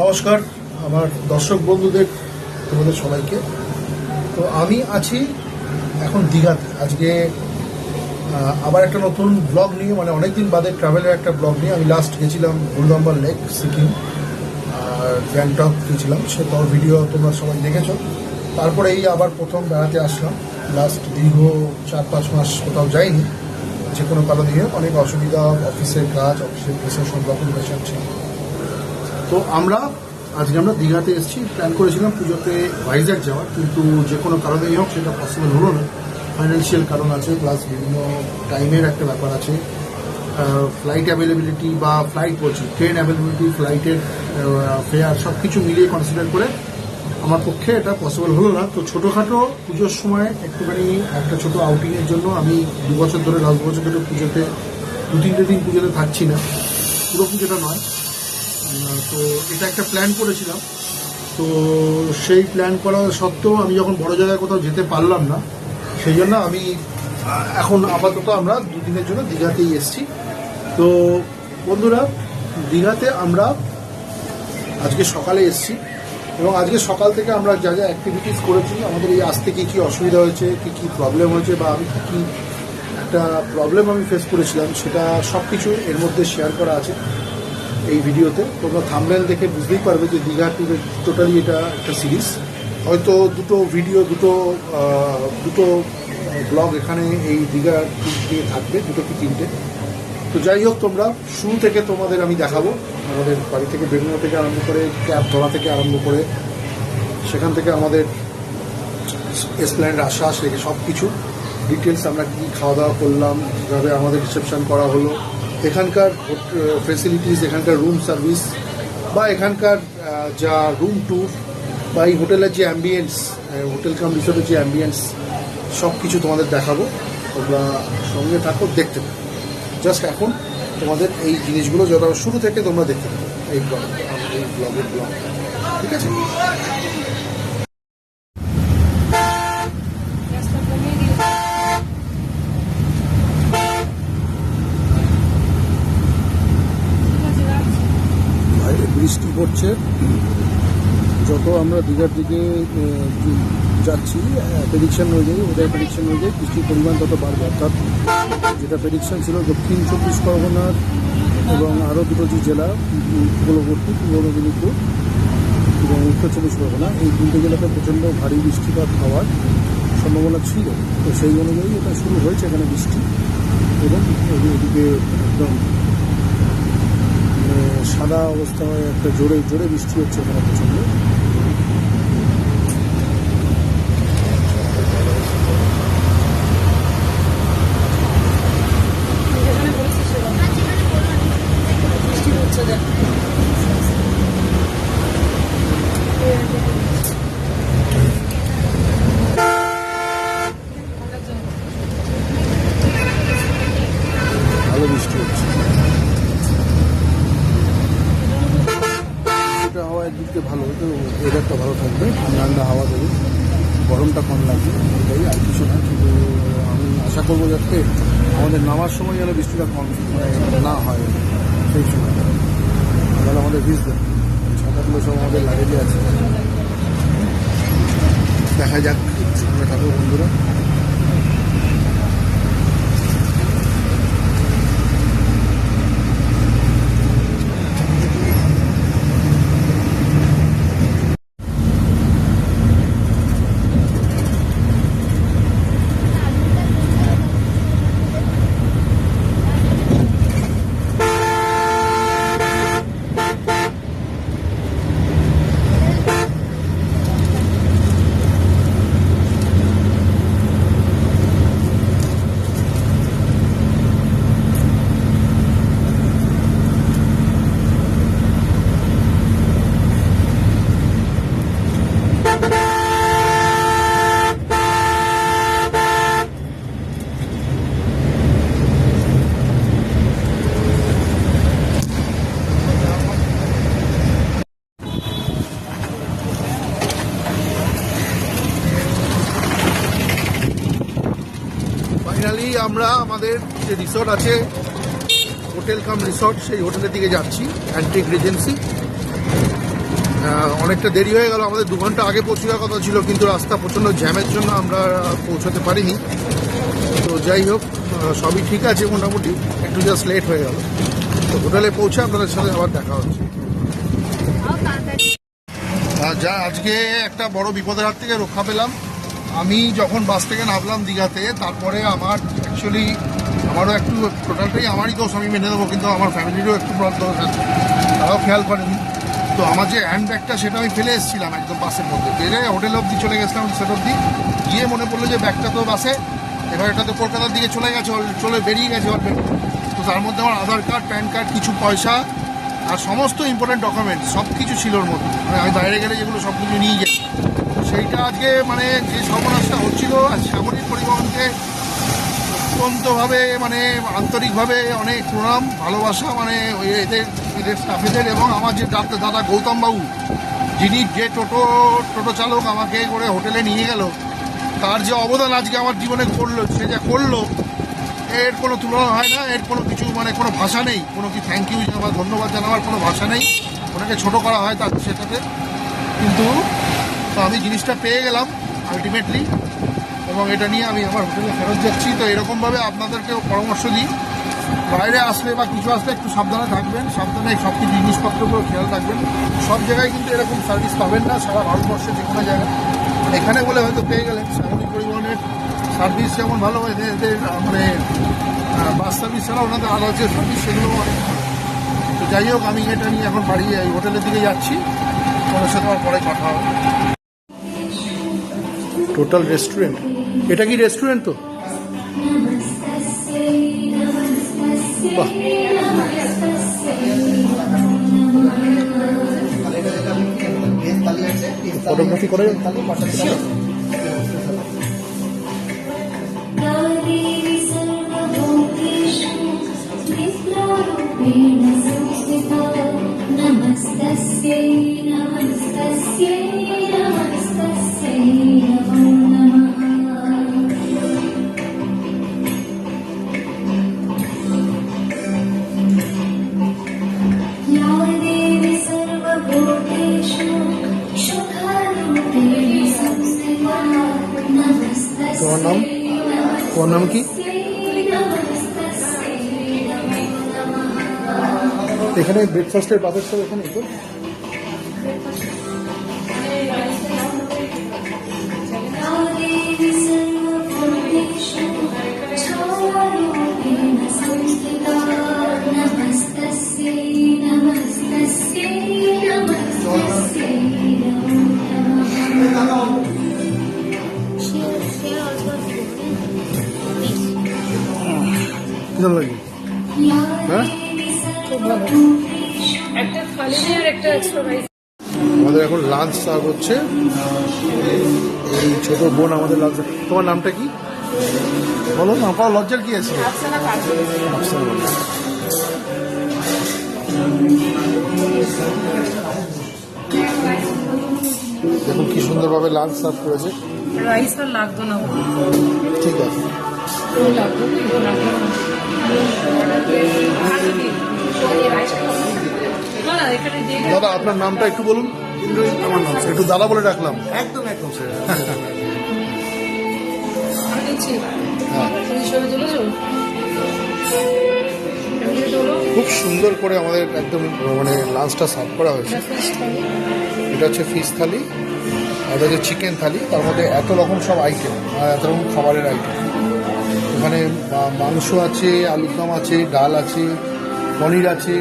নমস্কার আমার দর্শক বন্ধুদের, তোমাদের সবাইকে। তো আমি আছি এখন দীঘাতে। আজকে আবার একটা নতুন ব্লগ নিয়ে, মানে অনেকদিন বাদে ট্রাভেলের একটা ব্লগ নিয়ে। আমি লাস্ট গেছিলাম গুলদম্বা লেক সিকিম, আর গ্যাংটক গেছিলাম, সে তোর ভিডিও তোমরা সবাই দেখেছো। তারপরে এই আবার প্রথম বেড়াতে আসলাম। লাস্ট দীর্ঘ 4-5 মাস কোথাও যাইনি, যে কোনো কারণ দিয়ে অনেক অসুবিধা, অফিসের কাজ, অফিসের প্রেশার, সব রকম প্রেশার ছিল। তো আজকে আমরা দীঘাতে এসেছি। প্ল্যান করেছিলাম পুজোতে ভাইজ্যাক যাওয়ার, কিন্তু যে কোনো কারণেই হোক সেটা পসিবল হলো না। ফাইন্যান্সিয়াল কারণ আছে, প্লাস বিভিন্ন টাইমের একটা ব্যাপার আছে। ফ্লাইট অ্যাভেলেবিলিটি বা ট্রেন অ্যাভেলেবিলিটি, ফ্লাইটের ফেয়ার সব কিছু মিলিয়ে কনসিডার করে আমার পক্ষে এটা পসিবল হলো না। তো ছোটোখাটো পুজোর সময় একটুখানি একটা ছোটো আউটিংয়ের জন্য আমি 2 বছর ধরে, লাস্ট বছর ধরে পুজোতে 2-3 দিন পুজোতে থাকছি না, পুরো পুজোটা নয়। তো এটা একটা প্ল্যান করেছিলাম। তো সেই প্ল্যান করা সত্ত্বেও আমি যখন বড় জায়গায় কোথাও যেতে পারলাম না, সেই জন্য আমি এখন আপাতত আমরা 2 দিনের জন্য দীঘাতেই এসেছি। তো বন্ধুরা, দীঘাতে আমরা আজকে সকালে এসেছি, এবং আজকে সকাল থেকে আমরা যা যা অ্যাক্টিভিটিস করেছি, আমাদের এই আসতে কী কী অসুবিধা হয়েছে, কী প্রবলেম হয়েছে, বা আমি কী একটা প্রবলেম আমি ফেস করেছিলাম, সেটা সব কিছু এর মধ্যে শেয়ার করা আছে এই ভিডিওতে। তোমরা থাম্বনেল দেখে বুঝতেই পারবে যে দীঘা ট্যুরে টোটালি এটা একটা সিরিজ। হয়তো দুটো ভিডিও, দুটো ব্লগ এখানে এই দীঘা ট্যুর দিয়ে থাকবে, 2 কি 3টে। তো যাই হোক, তোমরা শুরু থেকে তোমাদের আমি দেখাবো, আমাদের বাড়ি থেকে বেরোনো থেকে আরম্ভ করে, ক্যাব ধরা থেকে আরম্ভ করে, সেখান থেকে আমাদের এসপ্ল্যানেড আসা সেখানে সব কিছু ডিটেলস, আমরা কী খাওয়া দাওয়া করলাম, কীভাবে আমাদের রিসেপশন করা হলো, এখানকার ফেসিলিটিস, এখানকার রুম সার্ভিস, বা এখানকার যা রুম ট্যুর, বা এই হোটেলের যে অ্যাম্বিয়েন্স, হোটেল কাম রিসোর্টের যে অ্যাম্বিয়েন্স, সব কিছু তোমাদের দেখাবো। তোমরা সঙ্গে থাকো, দেখতে থাকো। জাস্ট এখন তোমাদের এই জিনিসগুলো যত শুরু থেকে তোমরা দেখতে থাকো এই ব্লগের ব্লগ, ঠিক আছে? বৃষ্টি পড়ছে, যত আমরা দীঘার দিকে যাচ্ছি প্রেডিকশন অনুযায়ী, ওদের প্রেডিকশন অনুযায়ী বৃষ্টির পরিমাণ তত বাড়বে। অর্থাৎ যেটা প্রেডিকশন ছিল দক্ষিণ 24 পরগনার এবং আরও 2টো যে জেলা উপকূলবর্তী, পূর্ব মেদিনীপুর এবং উত্তর 24 পরগনা, এই 3টে জেলাতে প্রচণ্ড ভারী বৃষ্টিপাত হওয়ার সম্ভাবনা ছিল। তো সেই অনুযায়ী এটা শুরু হয়েছে এখানে বৃষ্টি, এবং এদিকে একদম সাদা অবস্থা হয়, একটা জোরে জোরে বৃষ্টি হচ্ছে এখানে প্রচণ্ড। ভালো বৃষ্টি হচ্ছে, হাওয়া একদিকে ভালো, তো ওয়েদারটা ভালো থাকবে, ঠান্ডা হাওয়া দেবে, গরমটা কম লাগবে, এটাই আর কিছু না। কিন্তু আমি আশা করবো যাতে আমাদের নামার সময় যেন বৃষ্টিটা কম না হয়, সেই সময় তাহলে আমাদের ভিজবে। ছাতাগুলো সব আমাদের লাগেজে আছে, দেখা যাক। সঙ্গে থাকবো বন্ধুরা। ফাইনালি আমরা আমাদের যে রিসর্ট আছে, হোটেল কাম রিসর্ট, সেই হোটেলের দিকে যাচ্ছি, অ্যান্টিক রিজেন্সি। অনেকটা দেরি হয়ে গেল, আমাদের 2 ঘন্টা আগে পৌঁছে যাওয়ার কথা ছিল, কিন্তু রাস্তা প্রচণ্ড জ্যামের জন্য আমরা পৌঁছাতে পারিনি। তো যাই হোক, সবই ঠিক আছে মোটামুটি, একটু জাস্ট লেট হয়ে গেল। তো হোটেলে পৌঁছে আপনাদের সাথে আবার দেখা হচ্ছে। যা আজকে একটা বড় বিপদের হাত থেকে রক্ষা পেলাম। আমি যখন বাস থেকে নামলাম দীঘাতে, তারপরে আমার অ্যাকচুয়ালি আমারও একটু, টোটালটাই আমারই দোষ, আমি মেনে দেবো, কিন্তু আমার ফ্যামিলিরও একটু বড় দোষ আছে, তারাও খেয়াল করেনি। তো আমার যে হ্যান্ড ব্যাগটা সেটা আমি ফেলে এসেছিলাম একদম বাসের মধ্যে, ফেলে হোটেল অবধি চলে গেছিলাম, রিসোর্ট অবধি গিয়ে মনে পড়লো যে ব্যাগটা তো বাসে, এবার এটা তো কলকাতার দিকে চলে গেছে, চলে বেরিয়ে গেছে অলরেডি। তো তার মধ্যে আমার আধার কার্ড, প্যান কার্ড, কিছু পয়সা আর সমস্ত ইম্পর্টেন্ট ডকুমেন্টস সব কিছু ছিল ওর মধ্যে। মানে আমি বাইরে গেলে যেগুলো সব কিছু নিয়ে যাই, সেইটা আজকে মানে যে সর্বনাশটা হচ্ছিল, আর সামরিক পরিবহনকে অত্যন্তভাবে মানে আন্তরিকভাবে অনেক প্রণাম, ভালোবাসা, মানে এদের স্টাফেদের, এবং আমার যে দাদা গৌতম বাবু, যিনি যে টোটো চালক আমাকে করে হোটেলে নিয়ে গেল, তার যে অবদান আজকে আমার জীবনে করলো, সে যা করলো এর কোনো তুলনা হয় না, এর কোনো কিছু মানে কোনো ভাষা নেই, কোনো কি থ্যাংক ইউ জানাবার, ধন্যবাদ জানাবার কোনো ভাষা নেই। ওনাকে ছোটো করা হয় তার সেটাতে, কিন্তু তো আমি জিনিসটা পেয়ে গেলাম আলটিমেটলি, এবং এটা নিয়ে আমি আমার হোটেলে ফেরত যাচ্ছি। তো এরকমভাবে আপনাদেরকেও পরামর্শ দিই, বাইরে আসলে বা কিছু আসলে একটু সাবধানে থাকবেন, সাবধানে সব কিছু জিনিসপত্রগুলো খেয়াল রাখবেন। সব জায়গায় কিন্তু এরকম সার্ভিস পাবেন না, সারা ভারতবর্ষে যে কোনো জায়গায়। এখানে বলে হয়তো পেয়ে গেলেন, সামরিক পরিবহনের সার্ভিস যেমন ভালো হয়, এদের মানে বাস সার্ভিস ছাড়া ওনাদের আলাদা যে সার্ভিস সেগুলো অনেক ভালো। তো যাই হোক, আমি এটা নিয়ে এখন বাড়ি হোটেলের দিকে যাচ্ছি, ওনার সাথে আমার পরে কথা হবে। টোটাল রেস্টুরেন্ট, এটা কি রেস্টুরেন্ট? তো বাহ, ফটোগ্রাফি করে তোমার নাম কি? এখানে ব্রেকফাস্টের বাজার সব এখানে তো কেমন লাগে? হ্যাঁ, আমাদের এখন লাঞ্চ সার্ভ হচ্ছে। এই ছোট বোন আমাদের লাঞ্চ। তোমার নামটা কি বলো না? কারো লজ্জার কি আছে? দেখুন কি সুন্দরভাবে লাঞ্চ সার্ভ করেছে। রাইস আর লাগতো না, ঠিক আছে। দাদা আপনার নামটা একটু বলুন। আমার নাম একটু দাদা বলে ডাকলাম। একদম একদম স্যার। খুব সুন্দর করে আমাদের একদম মানে লাঞ্চটা সার্ভ করা হয়েছে। এটা হচ্ছে ফিশ থালি, আর এটা হচ্ছে চিকেন থালি। তার মধ্যে এত রকম সব আইটেম আর এত রকম খাবারের আইটেম। এখানে মাংস আছে, আলুর দম আছে, ডাল আছে, পনির আছে,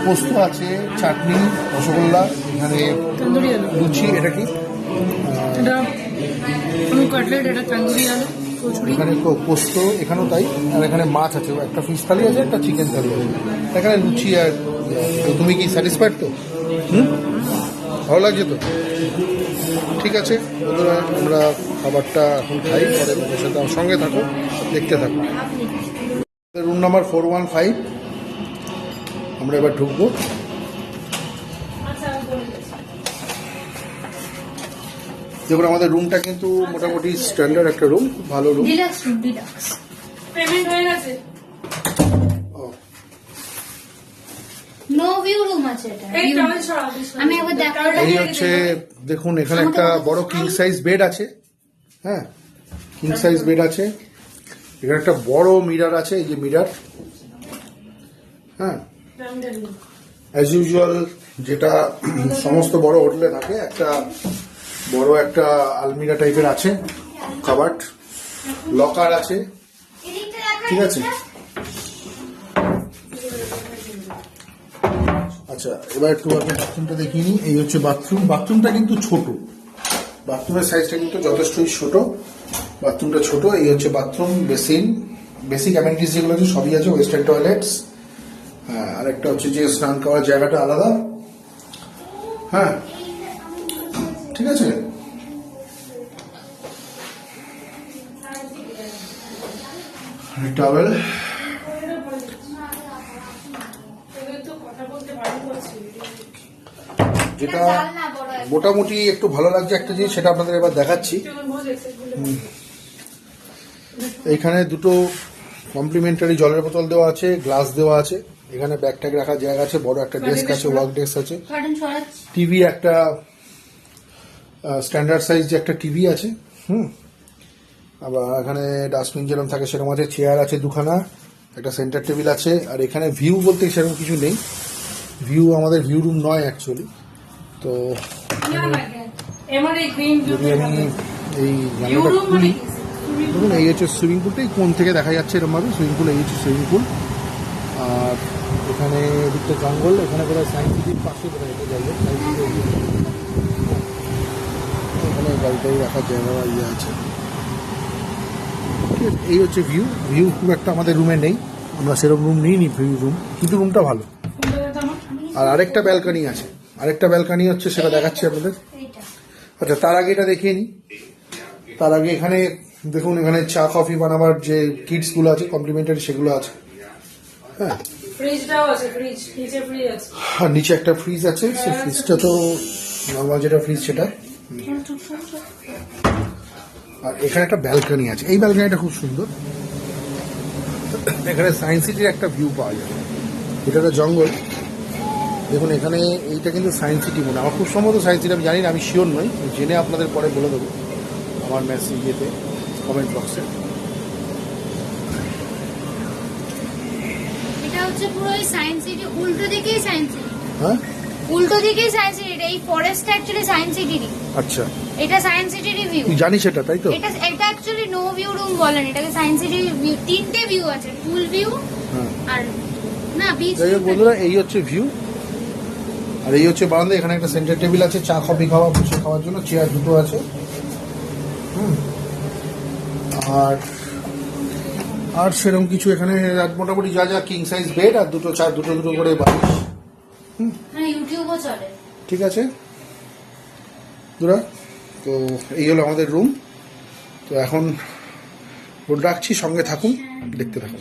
পোস্ত আছে, চাটনি, রসগোল্লা, এখানে লুচি। এটা কি? এখানে পোস্ত, এখানেও তাই। আর এখানে মাছ আছে, একটা ফিশ থালি আছে, একটা চিকেন থালি আছে। এখানে লুচি। আর তো তুমি কি স্যাটিসফাইড তো? ভালো লাগছে তো? ঠিক আছে বন্ধুরা, আমরা খাবারটা এখন খাই, পরে তোমার সাথে আমার সঙ্গে থাকো, দেখতে থাকো। রুম নাম্বার 415, আমরা এবার ঢুকবো। দেখুন আমাদের রুমটা কিন্তু মোটামুটি স্ট্যান্ডার্ড একটা রুম, খুব ভালো রুম। পেমেন্ট হয়ে গেছে? No, we ভিউ রুম আছে এটা এই view টাওয়েল room। সরা আমি একবার দেখাবো। এই হচ্ছে দেখুন এখানে একটা বড় কিং সাইজ বেড আছে, হ্যাঁ কিং সাইজ বেড আছে। এখানে একটা বড় মিরার আছে, এই যে মিরার, হ্যাঁ অ্যাজ ইউজুয়াল যেটা সমস্ত বড় হোটেলে থাকে, একটা বড় একটা আলমিরা টাইপের আছে, কাবার্ড, লকার আছে, এদিকটা দেখা ঠিক আছে। আচ্ছা এবার একটু আপনি বাথরুমটা দেখিয়ে নিই। এই হচ্ছে বাথরুম। বাথরুমটা কিন্তু ছোট, বাথরুমের সাইজটা কিন্তু যথেষ্টই ছোট, বাথরুমটা ছোট। এই হচ্ছে বাথরুম, বেসিন, বেসিক অ্যামেনিটিস যেগুলো আছে সবই আছে, ওয়েস্টার্ন টয়লেটস, হ্যাঁ আর একটা হচ্ছে যে স্নান করার জায়গাটা আলাদা, হ্যাঁ ঠিক আছে। টাওয়েল, যেটা জানলা বড় একটা। মোটামুটি একটু ভালো লাগছে একটা জিনিস, সেটা আপনাদের এবার দেখাচ্ছি। এইখানে দুটো কমপ্লিমেন্টারি জলের বোতল দেওয়া আছে, গ্লাস দেওয়া আছে, এখানে ব্যাগ ট্যাগ রাখার জায়গা আছে, বড় একটা ডেস্ক আছে, ওয়ার্ক ডেস্ক আছে, কার্টেন সরাচ্ছি। টিভি একটা স্ট্যান্ডার্ড সাইজ যে একটা টিভি আছে, আবার এখানে ডাস্টবিন যেরকম থাকে সেরকম আছে, চেয়ার আছে দুখানা, একটা সেন্টার টেবিল আছে। আর এখানে ভিউ বলতে সেরকম কিছু নেই, ভিউ আমাদের ভিউ রুম নয় অ্যাকচুয়ালি। তো এমন এই গ্রিন যদি আমি এই ভিউ জানলাটা রুম মানে খুলি, কি? দেখুন এই হচ্ছে সুইমিং পুলটাই কোন থেকে দেখা যাচ্ছে এরকমভাবে, সুইমিং পুল, এই হচ্ছে সুইমিং পুল। আর এখানে এদিকটা জঙ্গল, এখানে বোধহয় সায়েন্স সিটির পাশে বোধহয় এটা জায়গা, সায়েন্স সিটি এখানে গাড়িটাই রাখার জায়গা বা ইয়ে আছে, ঠিক আছে। এই হচ্ছে ভিউ। ভিউ খুব একটা আমাদের রুমে নেই, আমরা সেরকম রুম নিইনি ভিউ রুম, কিন্তু রুমটা ভালো। আর আরেকটা ব্যালকনি আছে, আরেকটা ব্যালকনি হচ্ছে সেটা দেখাচ্ছি আপনাদের। এইটা আচ্ছা তার আগে এটা দেখিয়ে নিই। তার আগে এখানে দেখুন, এখানে চা কফি বানাবার যে কিটস গুলো আছে কমপ্লিমেন্টারি সেগুলো আছে, হ্যাঁ ফ্রিজটাও আছে, ফ্রিজ নিচে ফ্রিজ আছে। আর নিচে একটা ফ্রিজ আছে, সেই ফ্রিজটা তো নর্মাল যেটা ফ্রিজ সেটা। আর এখানে একটা ব্যালকনি আছে, এই ব্যালকনিটা খুব সুন্দর। এখানে সায়েন্স সিটির একটা ভিউ পাওয়া যায়, এটা একটা জঙ্গল। দেখুন এখানে এইটা কিন্তু সায়েন্স সিটি মনে হয়, আমার খুব সম্ভবত সায়েন্স সিটি, আমি জানি না, আমি শিওর নই, জেনে আপনাদের পরে বলে দেবো আমার মেসেজ ইয়েতে, কমেন্ট বক্সে। এটা হচ্ছে পুরো এই সায়েন্স সিটি, উল্টো দিকেই সায়েন্স সিটি, হ্যাঁ উল্টো দিকেই সায়েন্স সিটি। এই ফরেস্টটা অ্যাকচুয়ালি সায়েন্স সিটিরই, আচ্ছা এটা সায়েন্স সিটিরই ভিউ। তুই জানিস এটা, তাই তো? এটা অ্যাকচুয়ালি নো ভিউ রুম বলেন এটাকে, সায়েন্স সিটির ভিউ। তিনটে ভিউ আছে, ফুল ভিউ হ্যাঁ আর না বিচ। যাই হোক বন্ধুরা, এই হচ্ছে ভিউ। আর এই হচ্ছে বারান্দা, এখানে একটা সেন্টার টেবিল আছে, চা কফি খাওয়া, বসে খাওয়ার জন্য চেয়ার দুটো আছে। আর আর সেরকম কিছু এখানে মোটামুটি যা যা কিং সাইজ বেড আর দুটো দুটো করে বালিশ, মানে ইউটিউবও চলে। ঠিক আছে বন্ধুরা। তো এই হলো আমাদের রুম। তো এখন ফোন রাখছি, সঙ্গে থাকুন, দেখতে থাকুন।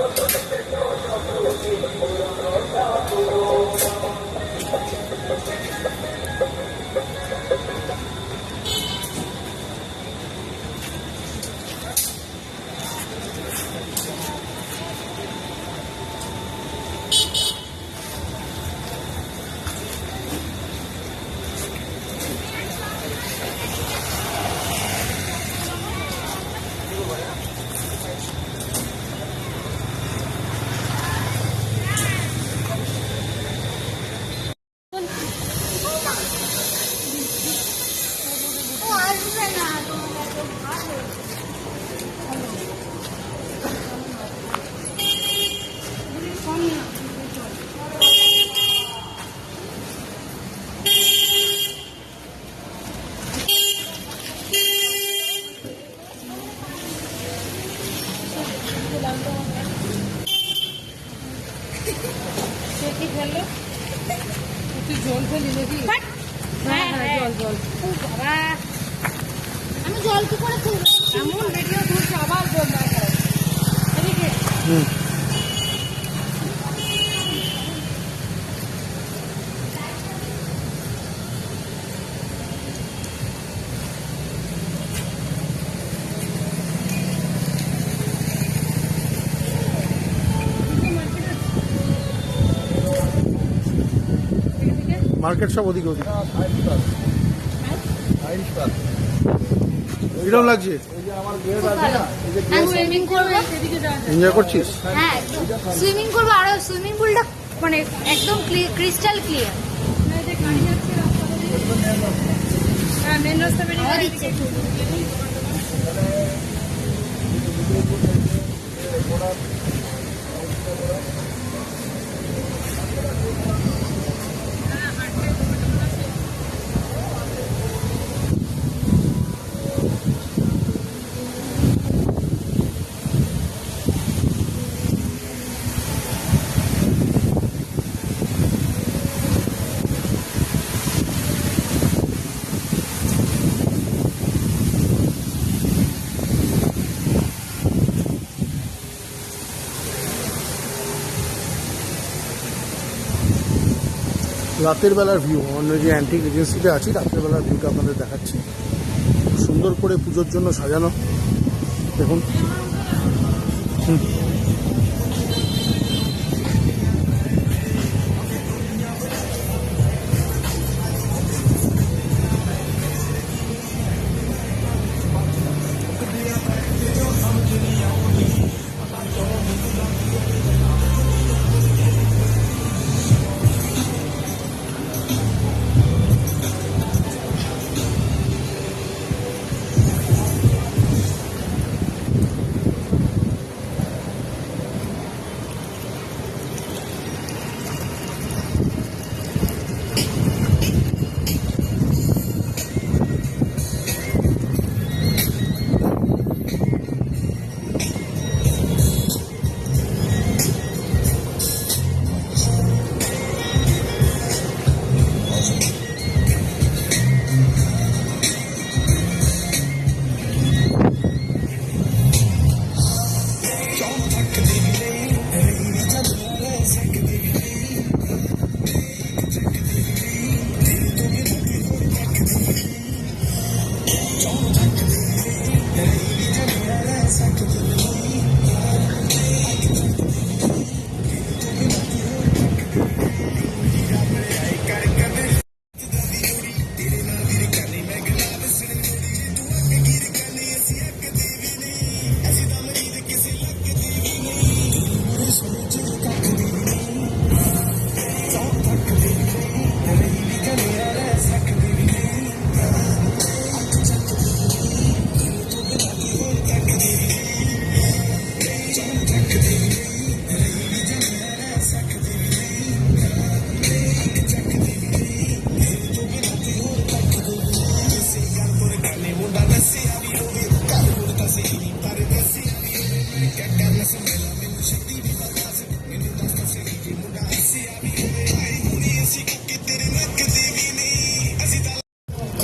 ও আসবে না তোমার এত ভালো। তুই জল ফেলি নাকি? বাট হ্যাঁ হ্যাঁ জল জল। ও বাবা, আমি জল কি করে তুলবো? এমন ভিডিও তুলছে আবার জল না করে। এদিকে হুম। মার্কেট সব ওদিকে ওদিকে কিরকম লাগছে? হ্যাঁ, সুইমিং করবো। এনজয় করছিস? হ্যাঁ, সুইমিং করবো। আর সুইমিং পুলটা মানে একদম ক্রিস্টাল ক্লিয়ার। হ্যাঁ মেন রাস্তা বেরিয়ে হাওয়া গেলে দিচ্ছে। রাতের বেলার ভিউ, অন্য যে অ্যান্টিক এজেন্সিতে আছি, রাতের বেলার ভিউটা আপনাদের দেখাচ্ছি। সুন্দর করে পুজোর জন্য সাজানো, দেখুন।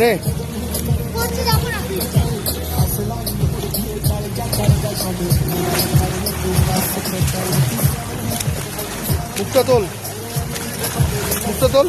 রে কোথায় যাবো না প্লিজ। মুক্তা তোল, মুক্তা তোল।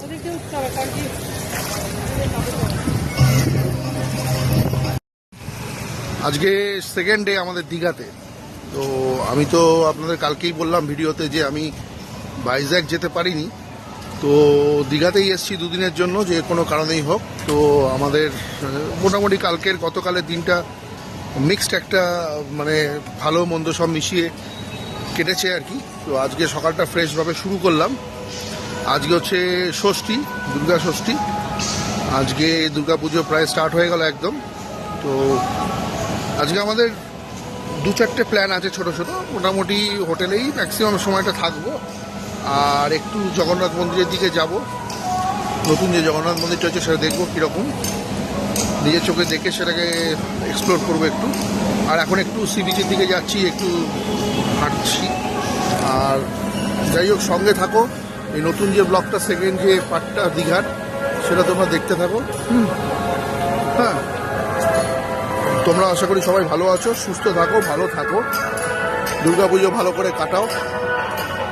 ওদিকে উঠতে হবে কারণ কি আজকে সেকেন্ড ডে আমাদের দীঘাতে। তো আমি তো আপনাদের কালকেই বললাম ভিডিওতে যে আমি ভাইজ্যাক যেতে পারিনি, তো দীঘাতেই এসেছি দুদিনের জন্য, যে কোনো কারণেই হোক। তো আমাদের মোটামুটি গতকালের দিনটা মিক্সড একটা মানে ভালো মন্দ সব মিশিয়ে কেটেছে আর কি। তো আজকে সকালটা ফ্রেশভাবে শুরু করলাম। আজকে হচ্ছে ষষ্ঠী, দুর্গা ষষ্ঠী। আজকে দুর্গা পুজো প্রায় স্টার্ট হয়ে গেল একদম। তো আজকে আমাদের 2-4টে প্ল্যান আছে ছোট ছোট। মোটামুটি হোটেলেই ম্যাক্সিমাম সময়টা থাকবো, আর একটু জগন্নাথ মন্দিরের দিকে যাব। নতুন যে জগন্নাথ মন্দিরটা হচ্ছে সেটা দেখবো কীরকম, নিজের চোখে দেখে সেটাকে এক্সপ্লোর করবো একটু। আর এখন একটু সি বিচের দিকে যাচ্ছি, একটু হাঁটছি। আর যাই হোক, সঙ্গে থাকো। এই নতুন যে ব্লগটা, সেকেন্ড যে পার্টটা দীঘার, সেটা তোমরা দেখতে থাকো। হ্যাঁ, তোমরা আশা করি সবাই ভালো আছো, সুস্থ থাকো, ভালো থাকো, দুর্গাপুজো ভালো করে কাটাও,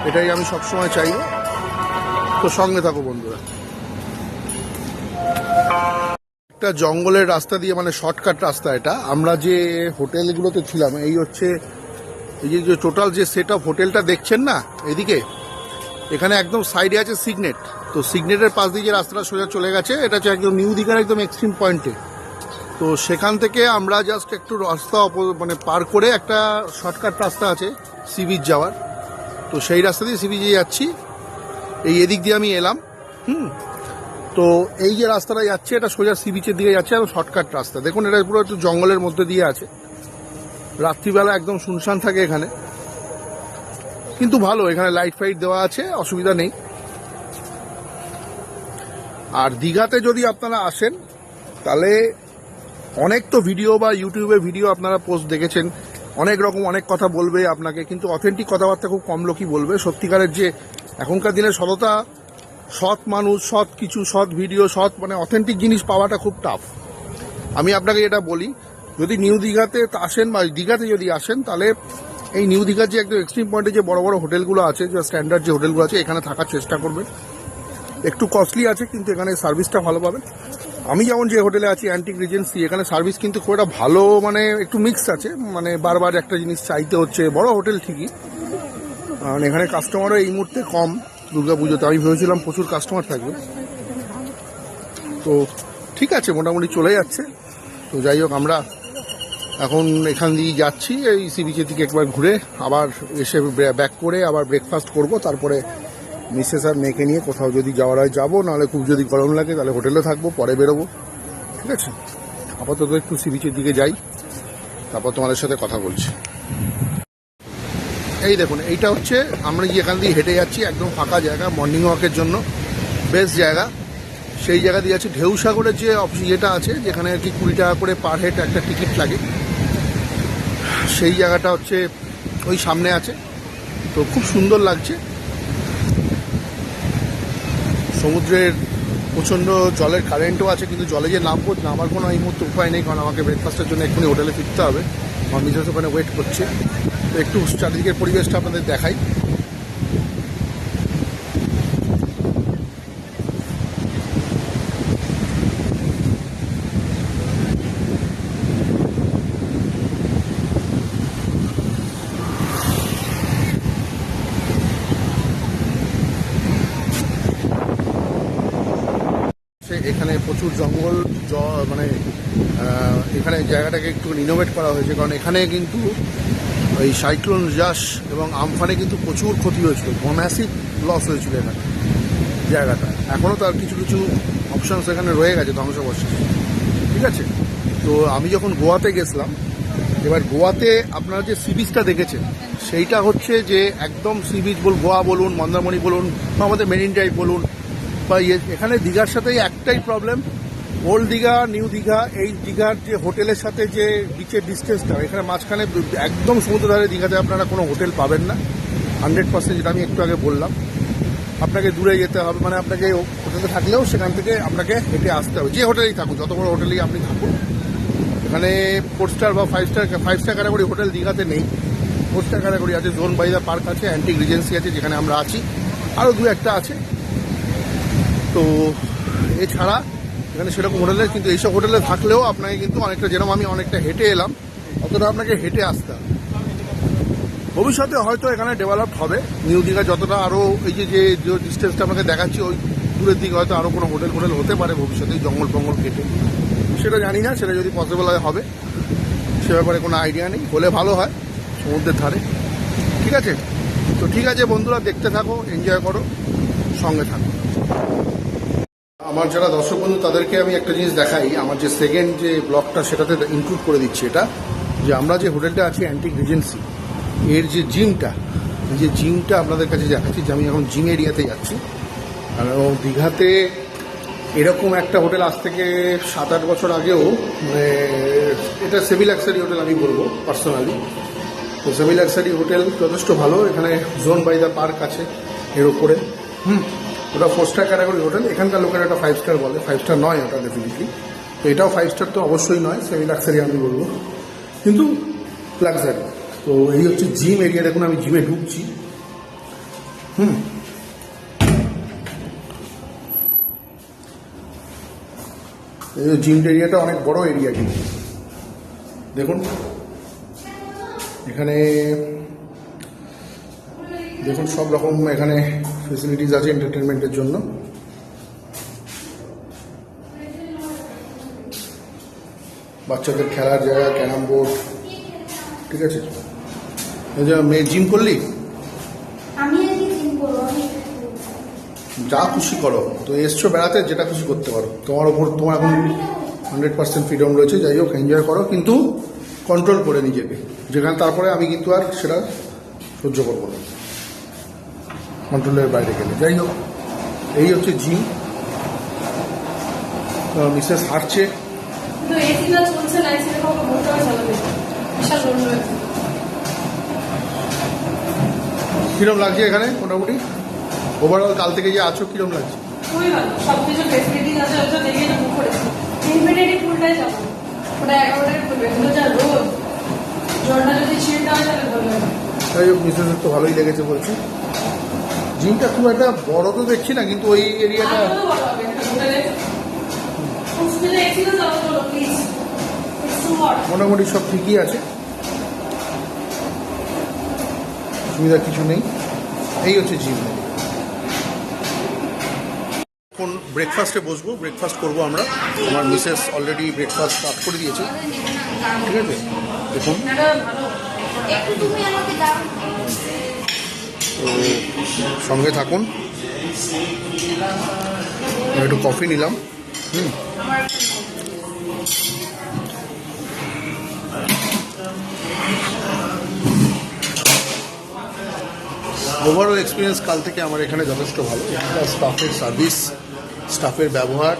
এটাই আমি সবসময় চাইব। তো সঙ্গে থাকো বন্ধুরা। একটা জঙ্গলের রাস্তা দিয়ে, মানে শর্টকাট রাস্তা এটা। আমরা যে হোটেলগুলোতে ছিলাম, এই হচ্ছে এই যে টোটাল যে সেট অফ হোটেলটা দেখছেন না এদিকে, এখানে একদম সাইডে আছে সিগনেট। তো সিগনেটের পাশ দিয়ে যে রাস্তাটা সোজা চলে গেছে, এটা হচ্ছে একদম নিউ দীঘার একদম এক্সট্রিম পয়েন্টে। তো সেখান থেকে আমরা জাস্ট একটু রাস্তা মানে পার করে একটা শর্টকাট রাস্তা আছে সি বিচ যাওয়ার। তো সেই রাস্তা দিয়ে সি বিচে যাচ্ছি। এদিক দিয়ে আমি এলাম। তো এই যে রাস্তাটা যাচ্ছে, এটা সোজা সি বিচের দিকে যাচ্ছে, আর শর্টকাট রাস্তা। দেখুন, এটা পুরো একটু জঙ্গলের মধ্যে দিয়ে আছে। রাত্রিবেলা একদম শুনশান থাকে এখানে, কিন্তু ভালো, এখানে লাইট ফাইট দেওয়া আছে, অসুবিধা নেই। আর দীঘাতে যদি আপনারা আসেন, তাহলে অনেক তো ভিডিও বা ইউটিউবে ভিডিও আপনারা পোস্ট দেখেছেন, অনেক রকম অনেক কথা বলবে আপনাকে, কিন্তু অথেন্টিক কথাবার্তা খুব কম লোকই বলবে। সত্যিকারের যে এখনকার দিনে সততা, সৎ মানুষ, সৎ কিছু, সৎ ভিডিও, সৎ মানে অথেন্টিক জিনিস পাওয়াটা খুব টাফ। আমি আপনাকে এটা বলি, যদি নিউ দীঘাতে আসেন বা দীঘাতে যদি আসেন, তাহলে এই নিউ দীঘার যে একদম এক্সট্রিম পয়েন্টে যে বড় বড় হোটেলগুলো আছে, যে স্ট্যান্ডার্ড যে হোটেলগুলো আছে, এখানে থাকার চেষ্টা করবেন। একটু কস্টলি আছে, কিন্তু এখানে সার্ভিসটা ভালো পাবেন। আমি যেমন যে হোটেলে আছি, অ্যান্টিক রিজেন্সি, এখানে সার্ভিস কিন্তু খুব একটা ভালো, মানে একটু মিক্স আছে, মানে বারবার একটা জিনিস চাইতে হচ্ছে। বড় হোটেল ঠিকই, কারণ এখানে কাস্টমারও এই মুহূর্তে কম। দুর্গাপুজোতে আমি ভেবেছিলাম প্রচুর কাস্টমার থাকবে। তো ঠিক আছে, মোটামুটি চলে যাচ্ছে। তো যাই হোক, আমরা এখন এখান দিয়ে যাচ্ছি এই সি বিচের দিকে একবার ঘুরে, আবার এসে ব্যাক করে আবার ব্রেকফাস্ট করব। তারপরে মিসেস আর মেয়েকে নিয়ে কোথাও যদি যাওয়ার হয় যাবো, নাহলে খুব যদি গরম লাগে তাহলে হোটেলে থাকবো, পরে বেরোবো। ঠিক আছে, আপাতত একটু সি বিচের দিকে যাই, তারপর তোমাদের সাথে কথা বলছি। এই দেখুন, এইটা হচ্ছে আমরা এখান দিয়ে হেঁটে যাচ্ছি, একদম ফাঁকা জায়গা, মর্নিং ওয়াকের জন্য বেস্ট জায়গা। সেই জায়গা দিয়ে যাচ্ছি। ঢেউ সাগরের যে ইয়েটা আছে, যেখানে আর কি 20 টাকা করে পার হেড একটা টিকিট লাগে, সেই জায়গাটা হচ্ছে ওই সামনে আছে। তো খুব সুন্দর লাগছে। সমুদ্রের প্রচণ্ড জলের কারেন্টও আছে, কিন্তু জলে যে নামার কোনো এই মুহূর্তে উপায় নেই, কারণ আমাকে ব্রেকফাস্টের জন্য এক্ষুনি হোটেলে ফিরতে হবে। আমার মিসেস ওখানে ওয়েট করছে। তো একটু চারিদিকের পরিবেশটা আপনাদের দেখাই। এখানে প্রচুর জঙ্গল মানে এখানে জায়গাটাকে একটু ইনোভেট করা হয়েছে, কারণ এখানে কিন্তু এই সাইক্লোন জাস এবং আমফানে কিন্তু প্রচুর ক্ষতি হয়েছিল, ম্যাসিভ লস হয়েছিল এখানে জায়গাটা। এখনও তার কিছু কিছু অপশানস এখানে রয়ে গেছে ধ্বংসাবশেষ, ঠিক আছে। তো আমি যখন গোয়াতে গেছিলাম, এবার গোয়াতে আপনারা যে সি বিচটা দেখেছেন সেইটা হচ্ছে যে একদম সি বিচ গোয়া বলুন, মন্দারমণি বলুন, বা আমাদের মেরিন ড্রাইভ বলুন, বা এখানে দীঘার সাথেই একটাই problem, old Digha new Digha, এই দীঘার যে হোটেলের সাথে যে বিচের ডিস্টেন্সটা, এখানে মাঝখানে একদম সমুদ্র ধারে দীঘাতে আপনারা কোনো হোটেল পাবেন না 100%, যেটা আমি একটু আগে বললাম। আপনাকে দূরে যেতে হবে, মানে আপনাকে হোটেলে থাকলেও সেখান থেকে আপনাকে হেঁটে আসতে হবে, যে হোটেলেই থাকুন, যত বড় হোটেলেই আপনি থাকুন। এখানে 4 স্টার বা 5 স্টার ক্যাটাগরি হোটেল দীঘাতে নেই। 4 স্টার ক্যাটাগরি আছে, জোন বাই দ্য পার্ক আছে, অ্যান্টিক রিজেন্সি আছে যেখানে আমরা আছি, আরও 2-1টা আছে। তো এছাড়া এখানে সেরকম হোটেলে, কিন্তু এইসব হোটেলে থাকলেও আপনাকে কিন্তু অনেকটা, যেরকম আমি অনেকটা হেঁটে এলাম, অতটা আপনাকে হেঁটে আসতে হবে। ভবিষ্যতে হয়তো এখানে ডেভেলপড হবে নিউ দীঘা যতটা, আরও এই যে ডিস্টেন্সটা আপনাকে দেখাচ্ছি ওই দূরের দিকে হয়তো আরও কোনো হোটেল হতে পারে ভবিষ্যতে, জঙ্গল কেটে, সেটা জানি না। সেটা যদি পসিবল হবে, সে ব্যাপারে কোনো আইডিয়া নেই, হলে ভালো হয় সমুদ্রের ধারে, ঠিক আছে। তো ঠিক আছে বন্ধুরা, দেখতে থাকো, এনজয় করো, সঙ্গে থাকো। আমার যারা দর্শক বন্ধু তাদেরকে আমি একটা জিনিস দেখাই, আমার যে সেকেন্ড যে ব্লগটা সেটাতে ইনক্লুড করে দিচ্ছি এটা, যে আমরা যে হোটেলটা আছি অ্যান্টিক রিজেন্সি, এর যে জিমটা আপনাদের কাছে দেখাচ্ছি, যে আমি এখন জিম এরিয়াতে যাচ্ছি। আর দীঘাতে এরকম একটা হোটেল আজ থেকে 7-8 বছর আগেও, মানে এটা সেমি লাক্সারি হোটেল আমি বলবো পার্সোনালি। তো সেমি লাক্সারি হোটেল যথেষ্ট ভালো, এখানে জোন বাই দ্য পার্ক আছে এর ওপরে, ওটা 4 স্টার ক্যাটাগরি হোটেল। এখানকার লোকেরা একটা 5 স্টার বলে, 5 স্টার নয় ওটা ডেফিনেটলি। তো এটাও 5 স্টার তো অবশ্যই নয়, সেমি লাক্সারি আমি বলবো, কিন্তু লাক্সারি। তো এই হচ্ছে জিম এরিয়া, দেখুন আমি জিমে ঢুকছি। এই জিম এরিয়াটা অনেক বড় এরিয়া, কিন্তু দেখুন এখানে দেখুন সব রকম এখানে ফেসিলিটিস আছে এন্টারটেনমেন্টের জন্য। বাচ্চাদের খেলার জায়গা, ক্যারাম বোর্ড, ঠিক আছে। এই যে মেয়ে জিম করলি, যা খুশি করো, তো এসছো বেড়াতে, যেটা খুশি করতে পারো, তোমার ওপর তোমার এখন 100% ফ্রিডম রয়েছে। যাই হোক, এনজয় করো, কিন্তু কন্ট্রোল করে নিজেকে, যেখানে তারপরে আমি কিন্তু আর সেটা সহ্য করবো না কন্ট্রোলের বাইরে গেলে। যাই হোক, এই হচ্ছে জিম। মিসেস হাঁটছে, কিরম লাগছে এখানে মোটামুটি ওভারঅল? কাল থেকে যে আছো কিরম লাগছে? খুবই ভালো, সবকিছু ফেসিলিটিস আছে, ওটা দেখে তো বুক করেছি। ইনফিনিটি পুলটাই যাবো, ওটা 11টায় খুলবে, কিন্তু যা রোদ, জলটা যদি ছিলটা হয় তাহলে ভালো হবে। যাই হোক, মিসেসের তো ভালোই লেগেছে বলছি। জিমটা খুব একটা বড় তো দেখছি না, কিন্তু ওই এরিয়াটা মোটামুটি সব ঠিকই আছে, অসুবিধা কিছু নেই। এই হচ্ছে জিম। এখন ব্রেকফাস্টে বসবো, ব্রেকফাস্ট করবো আমরা। আমার মিসেস অলরেডি ব্রেকফাস্ট স্টার্ট করে দিয়েছে, ঠিক আছে। দেখুন, তো সঙ্গে থাকুন। একটু কফি নিলাম। ওভারঅল এক্সপিরিয়েন্স কাল থেকে আমার এখানে যথেষ্ট ভালো। স্টাফের সার্ভিস, স্টাফের ব্যবহার,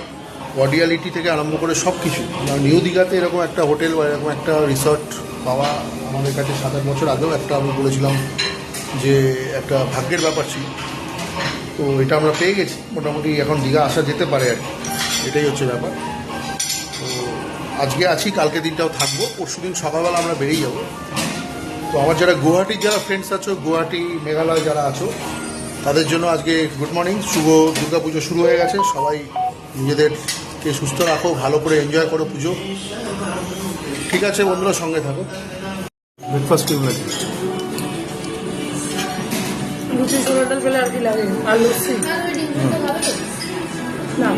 কর্ডিয়ালিটি থেকে আরম্ভ করে সব কিছু। নিউ দীঘাতে এরকম একটা হোটেল বা এরকম একটা রিসর্ট পাওয়া আমাদের কাছে 7-8 বছর আগেও একটা আমি বলেছিলাম যে একটা ভাগ্যের ব্যাপার ছিল। তো এটা আমরা পেয়ে গেছি, মোটামুটি এখন দীঘা আসা যেতে পারে আর কি, এটাই হচ্ছে ব্যাপার। তো আজকে আছি, কালকে দিনটাও থাকবো, পরশুদিন সকালবেলা আমরা বেরিয়ে যাবো। তো আমার যারা গুয়াহাটির যারা ফ্রেন্ডস আছো, গুয়াহাটি মেঘালয় যারা আছো, তাদের জন্য আজকে গুড মর্নিং। শুভ দুর্গা পুজো শুরু হয়ে গেছে। সবাই নিজেদেরকে সুস্থ রাখো, ভালো করে এনজয় করো পুজো, ঠিক আছে বন্ধুরা, সঙ্গে থাকো। ব্রেকফাস্ট কেমন লাগে? লুচি ছোলাটাল পেলে আর কি লাগে, আর লুচি না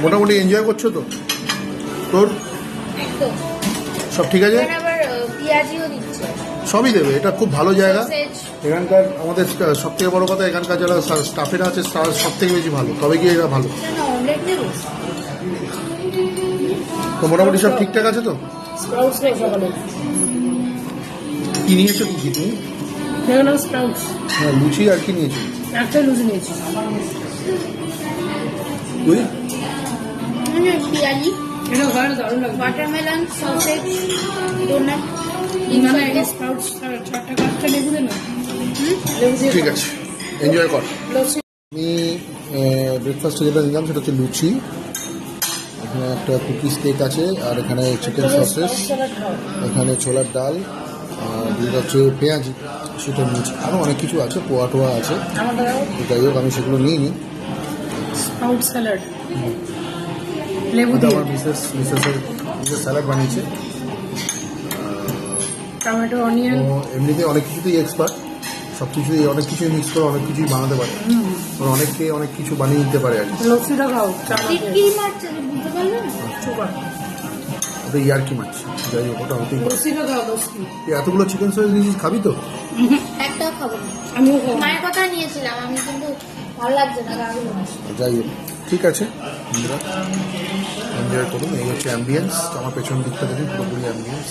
মোটামুটি এনজয় করছো তো? তোর একদম। সব ঠিক আছে? এখানে আবার পেঁয়াজিও দিচ্ছে। সবই দেবে, এটা খুব ভালো জায়গা। Sausage। এখানকার আমাদের সব থেকে বড় কথা, এখানকার যারা স্টাফেরা আছে তারা সব থেকে বেশি ভালো, তবে গিয়ে এরা ভালো। না, অমলেট দেবো। তো মোটামুটি সব ঠিকঠাক আছে তো? স্প্রাউটস নেই সকালে। কি নিয়েছো কি কি তুমি? দেখলাম স্প্রাউটস। হ্যাঁ, লুচি আর কি নিয়েছো? একটাই লুচি নিয়েছি। তুই? পেঁয়াজি, এটা ভালো দারুণ লাগবে। Watermelon, sausage, donut. না না, এটা স্প্রাউটস 60 টাকা একটা লেবু দে না। লেবু দিয়ে ঠিক আছে, এনজয় কর। লস্যি। আমি ব্রেকফাস্টে যেটা নিলাম সেটা হচ্ছে লুচি, এখানে একটা কুকিজ কেক আছে, আর এখানে চিকেন সসেস, স্যালাড খাও। এখানে ছোলার ডাল, আর যেটা হচ্ছে পেঁয়াজি সেটা নিয়েছি। আরও অনেক কিছু আছে, পোয়া টোয়া আছে। আমার দাও তো যাই হোক, আমি সেগুলো নিইনি। স্প্রাউট স্যালাড লেবু ওটা দিয়ে, আমার মিসেস স্যালাড বানিয়েছে। Tomato, onion. ও এমনিতে অনেক কিছুতেই এক্সপার্ট, সব কিছুই অনেক কিছুই মিক্স করে অনেক কিছুই বানাতে পারে। ওরা অনেককে অনেক কিছু বানিয়ে দিতে পারে আর কি। লস্যিটা খাও। কি মারছে বুঝতে পারলে না? সুপার। ওটা ইয়ার্কি মাছ, যাই হোক ওটা হতেই পারে। লস্যিটা খাও, লস্যি। তুই এতগুলো চিকেন সস নিয়েছিস, খাবি তো? একটাও খাবো না। আমিও খাবো। মায়ের কথা নিয়েছিলাম আমি, কিন্তু ভালো লাগছে না, রাগলো না। যাই হোক, ঠিক আছে বন্ধুরা, এনজয় করুন। এই হচ্ছে অ্যাম্বিয়েন্স, আমার পেছন দিকটা দেখুন, পুরোপুরি অ্যাম্বিয়েন্স।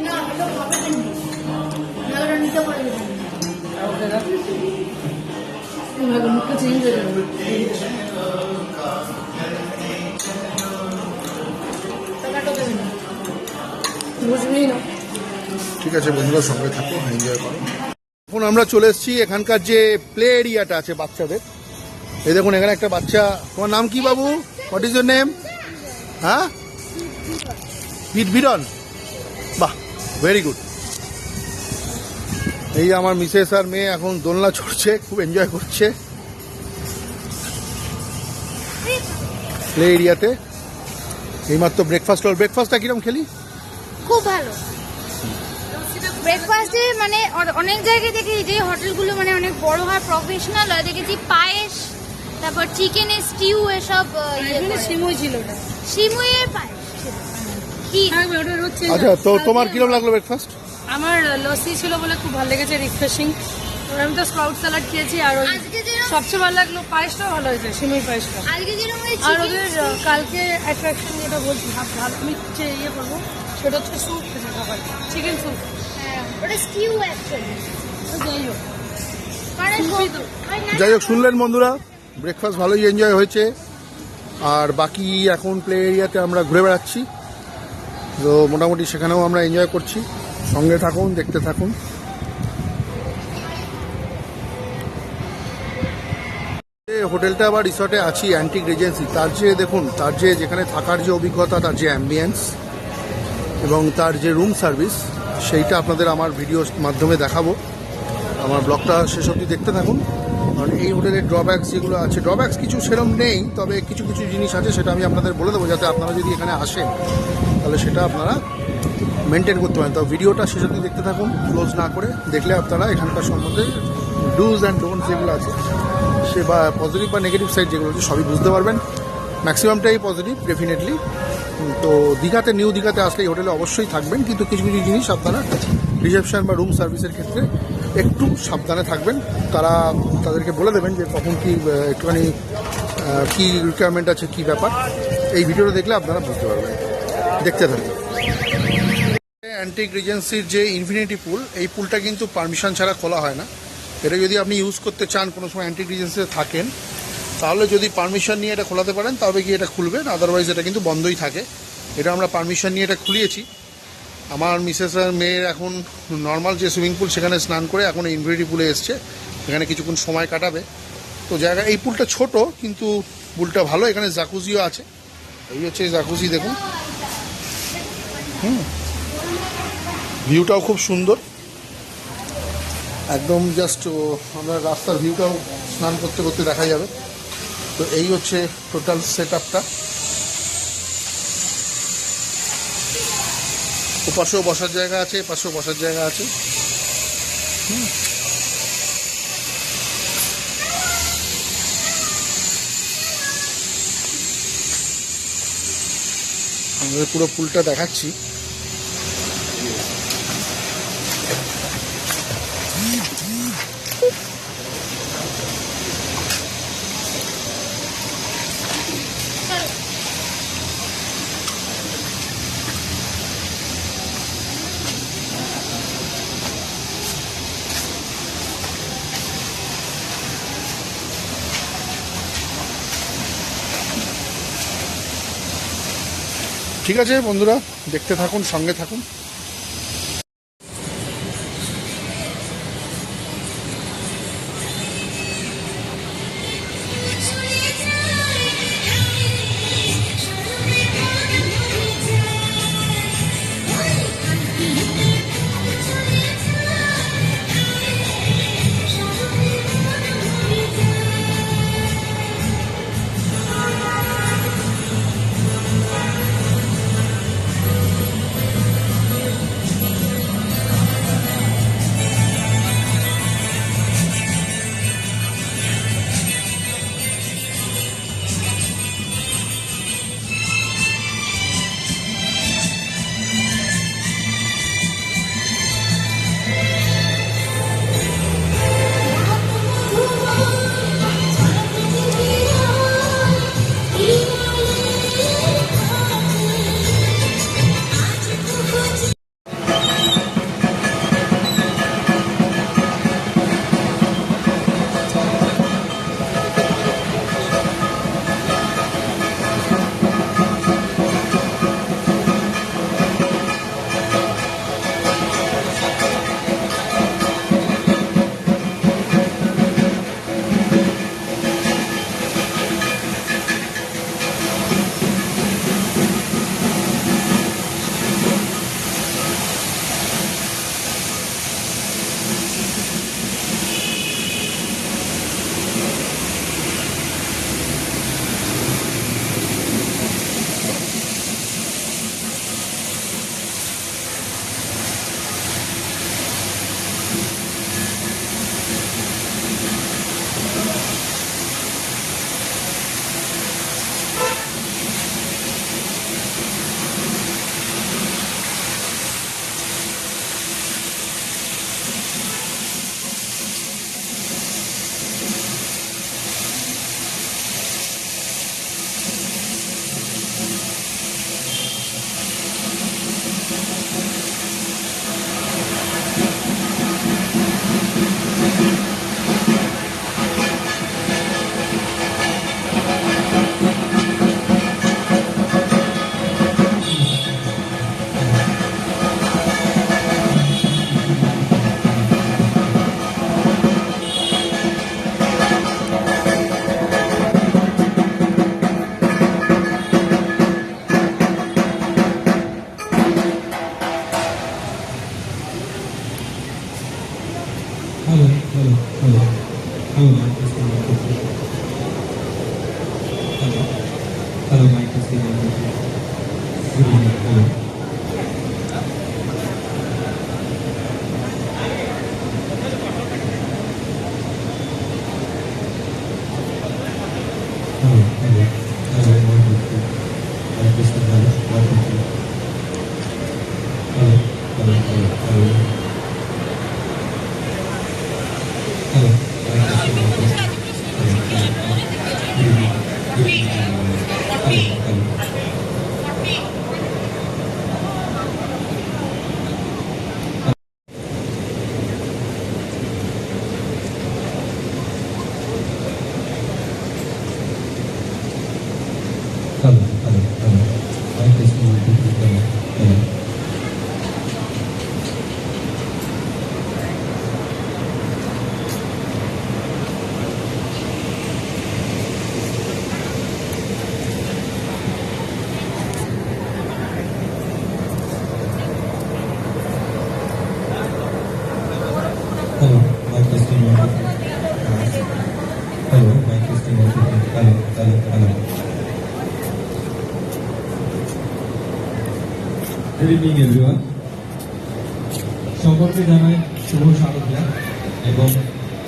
না, ওটা খাবে না। না, ওটা নিতে পারবে না। মুখটা চেঞ্জ হয়ে যাবে। টমেটো দেবে না। বুঝবি না। ঠিক আছে বন্ধুরা, সঙ্গে থাকুন, এনজয় করুন। এখন আমরা চলে এসেছি এখানকার যে প্লে এরিয়াটা আছে বাচ্চাদের। এই দেখুন, এখানে একটা বাচ্চা, তোমার নাম কি বাবু? What is your name? হ্যাঁ, বিরন। বাহ, ভেরি গুড। এই আমার মিসেস আর মেয়ে এখন দোলনা চড়ছে, খুব এনজয় করছে প্লে এরিয়াতে। এইমাত্র ব্রেকফাস্ট হল। ব্রেকফাস্টটা কিরম খেলি? খুব ভালো ব্রেকফাস্টে, মানে অনেক জায়গায় দেখি যে হোটেলগুলো মানে অনেক বড় হয়, প্রফেশনাল হয়, দেখেছি পায়েস, তারপর চিকেনের স্টিউ, এসব এখানে সিমই ছিল ওটা। শিমুয়ের পায়েস ছিল। ক্ষীর। হ্যাঁ, ওটা রোজ চেঞ্জ আচ্ছা, হয়। তো তোমার কিরম লাগলো ব্রেকফাস্ট? আমার লস্যি ছিল বলে খুব ভালো লেগেছে, রিফ্রেশিং। আমি তো স্প্রাউট স্যালাড খেয়েছি, আর ওই আজকে যেরকম সবচেয়ে ভালো লাগলো পায়েসটাও ভালো হয়েছে, সিমই পায়েসটা। আজকে যেরকম ওই আর chicken ওদের কালকে অ্যাট্রাকশন যেটা বলছি, ভালো আমি ইয়ে করবো, সেটা হচ্ছে স্যুপ খেতে সকাল, চিকেন স্যুপ। হ্যাঁ, ওটা স্টিউ অ্যাকচুয়ালি। যাই হোক, মানে খুবই তো। যাই হোক, শুনলেন বন্ধুরা, ব্রেকফাস্ট ভালোই এনজয় হয়েছে। আর বাকি এখন প্লে এরিয়াতে আমরা ঘুরে বেড়াচ্ছি, তো মোটামুটি সেখানেও আমরা এনজয় করছি। সঙ্গে থাকুন, দেখতে থাকুন। হোটেলটা বা রিসর্টে আছি অ্যান্টিক রিজেন্সি, তার যে দেখুন, তার যে যেখানে থাকার যে অভিজ্ঞতা, তার যে অ্যাম্বিয়েন্স এবং তার যে রুম সার্ভিস, সেইটা আপনাদের আমার ভিডিওর মাধ্যমে দেখাবো। আমার ব্লগটা শেষ অবধি দেখতে থাকুন। আর এই হোটেলের ড্রব্যাকস যেগুলো আছে, ড্রব্যাকস কিছু সেরকম নেই, তবে কিছু কিছু জিনিস আছে, সেটা আমি আপনাদের বলে দেবো, যাতে আপনারা যদি এখানে আসেন তাহলে সেটা আপনারা মেনটেন করতে পারেন। তো ভিডিওটা শেষ অবধি দেখতে থাকুন, ক্লোজ না করে। দেখলে আপনারা এখানকার সম্বন্ধে ডুজ অ্যান্ড ডোন্টস যেগুলো আছে, সে বা পজিটিভ বা নেগেটিভ সাইড যেগুলো আছে, সবই বুঝতে পারবেন। ম্যাক্সিমামটাই পজিটিভ ডেফিনেটলি। তো দীঘাতে, নিউ দীঘাতে আসলে এই হোটেলে অবশ্যই থাকবেন, কিন্তু কিছু কিছু জিনিস আপনারা রিসেপশন বা রুম সার্ভিসের ক্ষেত্রে একটু সাবধানে থাকবেন। তাদেরকে বলে দেবেন যে কখন কি একটুখানি কী রিকোয়ারমেন্ট আছে, কী ব্যাপার। এই ভিডিওটা দেখলে আপনারা বুঝতে পারবেন, দেখতে থাকুন। অ্যান্টিক রিজেন্সির যে ইনফিনিটি পুল, এই পুলটা কিন্তু পারমিশন ছাড়া খোলা হয় না। এটা যদি আপনি ইউজ করতে চান, কোনো সময় অ্যান্টিক রিজেন্সিতে থাকেন, তাহলে যদি পারমিশন নিয়ে এটা খোলাতে পারেন তবে কি এটা খুলবেন, আদারওয়াইজ এটা কিন্তু বন্ধই থাকে। এটা আমরা পারমিশন নিয়ে এটা খুলিয়েছি। আমার মিসেস আর মেয়ের এখন নর্মাল যে সুইমিং পুল, সেখানে স্নান করে এখন ইনফিনিটি পুলে এসছে, এখানে কিছুক্ষণ সময় কাটাবে। তো জায়গা, এই পুলটা ছোট কিন্তু পুলটা ভালো। এখানে জাকুজিও আছে, এই হচ্ছে জাকুজি, দেখুন। ভিউটাও খুব সুন্দর, একদম জাস্ট আমরা রাস্তার ভিউটাও স্নান করতে করতে দেখা যাবে। তো এই হচ্ছে টোটাল সেট আপটা। ওপাশেও বসার জায়গা আছে, এপাশেও বসার জায়গা আছে। আমাদের পুরো পুলটা দেখাচ্ছি। ঠিক আছে বন্ধুরা, দেখতে থাকুন, সঙ্গে থাকুন। Hello, mic testing. Good evening. Hello. Hello, hello. Hello, 1, 2, 3. Mic testing. Hello, 1, 2, 3. Hello, hello, hello, hello. Hello, mic testing. Hello, hello. Good evening. Good evening. Hello, hello. Hello, hello, hello. Mic testing. 1, 2, 3. Hello, hello. Hello, mic testing 1, 2, 3. Hello, mic testing 1, 2, 3. Hello, hello, hello. Good evening everyone. সম্পর্কে জানাই শুভ শারদীয়া এবং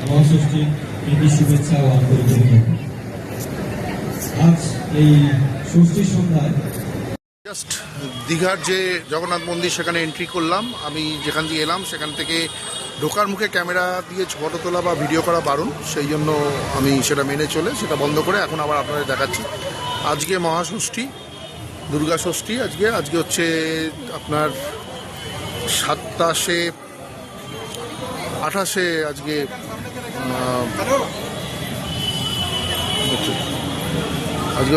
মহাষষ্ঠীর প্রীতি শুভেচ্ছা ও আন্তরিক অভিনন্দন। আজ এই ষষ্ঠী সন্ধ্যায় just দীঘার যে জগন্নাথ মন্দির সেখানে এন্ট্রি করলাম। আমি যেখান দিয়ে এলাম সেখান থেকে ঢোকার মুখে ক্যামেরা দিয়ে ফটো তোলা বা ভিডিও করা বারণ, সেই জন্য আমি সেটা মেনে চলে সেটা বন্ধ করে এখন আবার আপনাদের দেখাচ্ছি। আজকে মহাষষ্ঠী, দুর্গা ষষ্ঠী। আজকে হচ্ছে আপনার 27-28 আজকে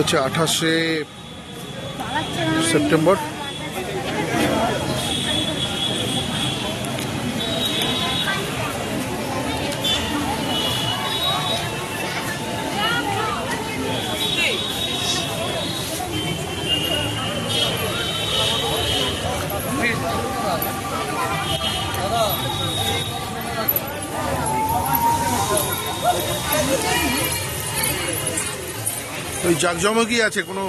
হচ্ছে 28 সেপ্টেম্বর। ওই জাকজমকই আছে কোনো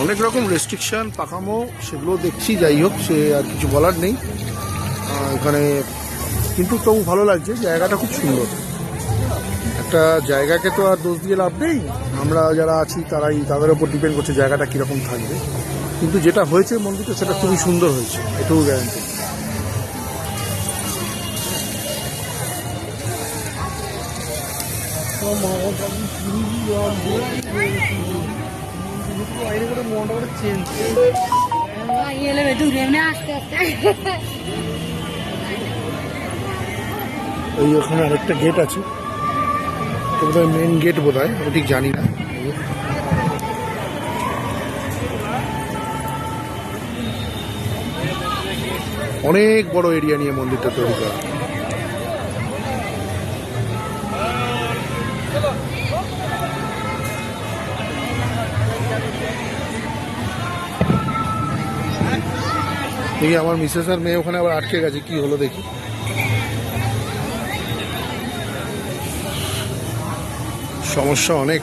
অনেক রকম রেস্ট্রিকশন পাকামো সেগুলো দেখছি। যাই হোক, সে আর কিছু বলার নেই এখানে, কিন্তু তবু ভালো লাগছে, জায়গাটা খুব সুন্দর। একটা জায়গাকে তো আর দোষ দিয়ে লাভ নেই, আমরা যারা আছি তাদের উপর ডিপেন্ড করছে জায়গাটা কীরকম থাকবে। কিন্তু যেটা হয়েছে মন্দিরটা সেটা খুবই সুন্দর হয়েছে, এটুকু গ্যারান্টি। এই ওখানে আরেকটা গেট আছে, বোধহয় মেন গেট বোধ হয়, আমি ঠিক জানি না। অনেক বড় এরিয়া নিয়ে মন্দিরটা তৈরি করা। দেখি আমার মিসেস আর মেয়ে ওখানে আবার আটকে গেছে, কি হলো দেখি। সমস্যা অনেক।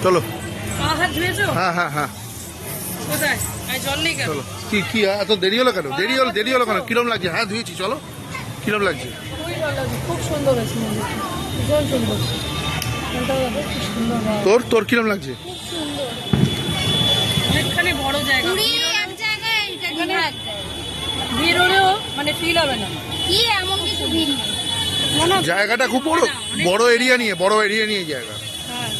চলো, হ্যাঁ হ্যাঁ হ্যাঁ চলো। কি এত দেরি হলো কেন? দেরি হলো কেন? কিরম লাগছে? হ্যাঁ ধুয়েছি, চলো। কিরম লাগছে? খুব সুন্দর হয়েছে মন্দিরটা, ভীষণ সুন্দর। তোর কিরম লাগছে? অনেকখানি বড় জায়গা, ভিড় হলেও মানে ফিল হবে না কি এমন কিছু ভিড় নেই। জায়গাটা খুব বড় এরিয়া নিয়ে জায়গা। হ্যাঁ,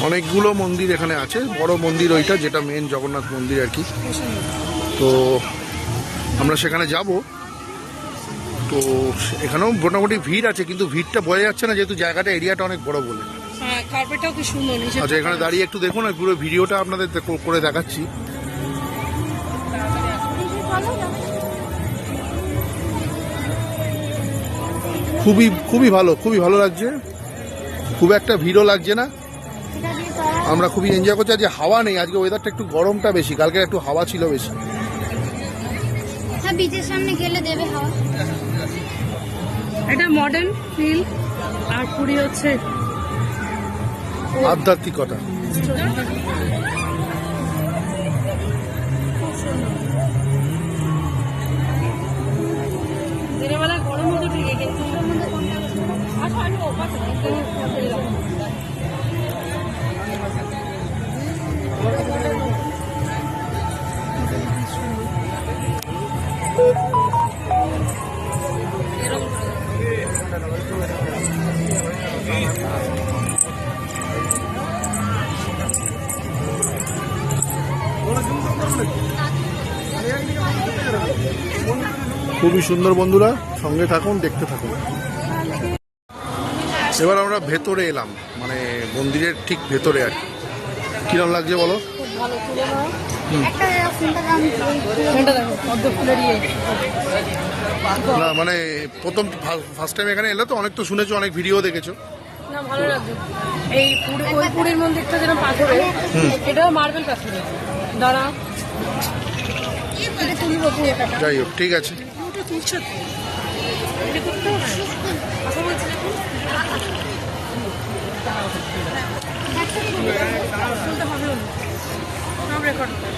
অনেকগুলো মন্দির এখানে আছে, বড় মন্দির ওইটা যেটা মেন জগন্নাথ মন্দির আর কি। তো আমরা সেখানে যাব। তো এখানেও মোটামুটি ভিড় আছে, কিন্তু ভিড়টা বোঝা যাচ্ছে না যেহেতু জায়গাটা এরিয়াটা অনেক বড় বলে। হ্যাঁ, কার্পেটটাও কি সুন্দর। আচ্ছা, এখানে দাঁড়িয়ে একটু দেখুন, পুরো ভিডিওটা আপনাদের করে দেখাচ্ছি। খুবই ভালো লাগছে, খুব একটা ভিড়ও লাগছে না। আমরা খুবই এনজয় করছি। আজকে হাওয়া নেই, আজকে ওয়েদারটা একটু গরমটা বেশি, কালকে একটু হাওয়া ছিল বেশি। হ্যাঁ, বিচের সামনে গেলে দেবে হাওয়া। এটা মডার্ন ফিল, আর পুরী হচ্ছে আধ্যাত্মিকতা। দিনের বেলা গরম হতো ঠিকই, কিন্তু খুবই সুন্দর বন্ধুরা, সঙ্গে থাকুন, দেখতে থাকুন। এবার আমরা ভেতরে এলাম, মানে মন্দিরের ঠিক ভেতরে আর কি। কিরম লাগছে বলো? ভালো তুলে নাও ফোনটা দেখো পদ্ম ফুলের না মানে প্রথম ফার্স্ট টাইম এখানে এলে তো, অনেক তো শুনেছো, অনেক ভিডিও দেখেছো। না ভালো লাগছে। এই ওই পুরীর মন্দিরটা যেরকম পাথরে, এটাও মার্বেল পাথরে। দাঁড়া এটা তুলবো পুরোটা। যাই হোক, ঠিক আছে। ওটা তুলছো তো? এটা করতে হবে? কথা বলছি দেখুন। শুনতে হবে না, সব রেকর্ড হবে।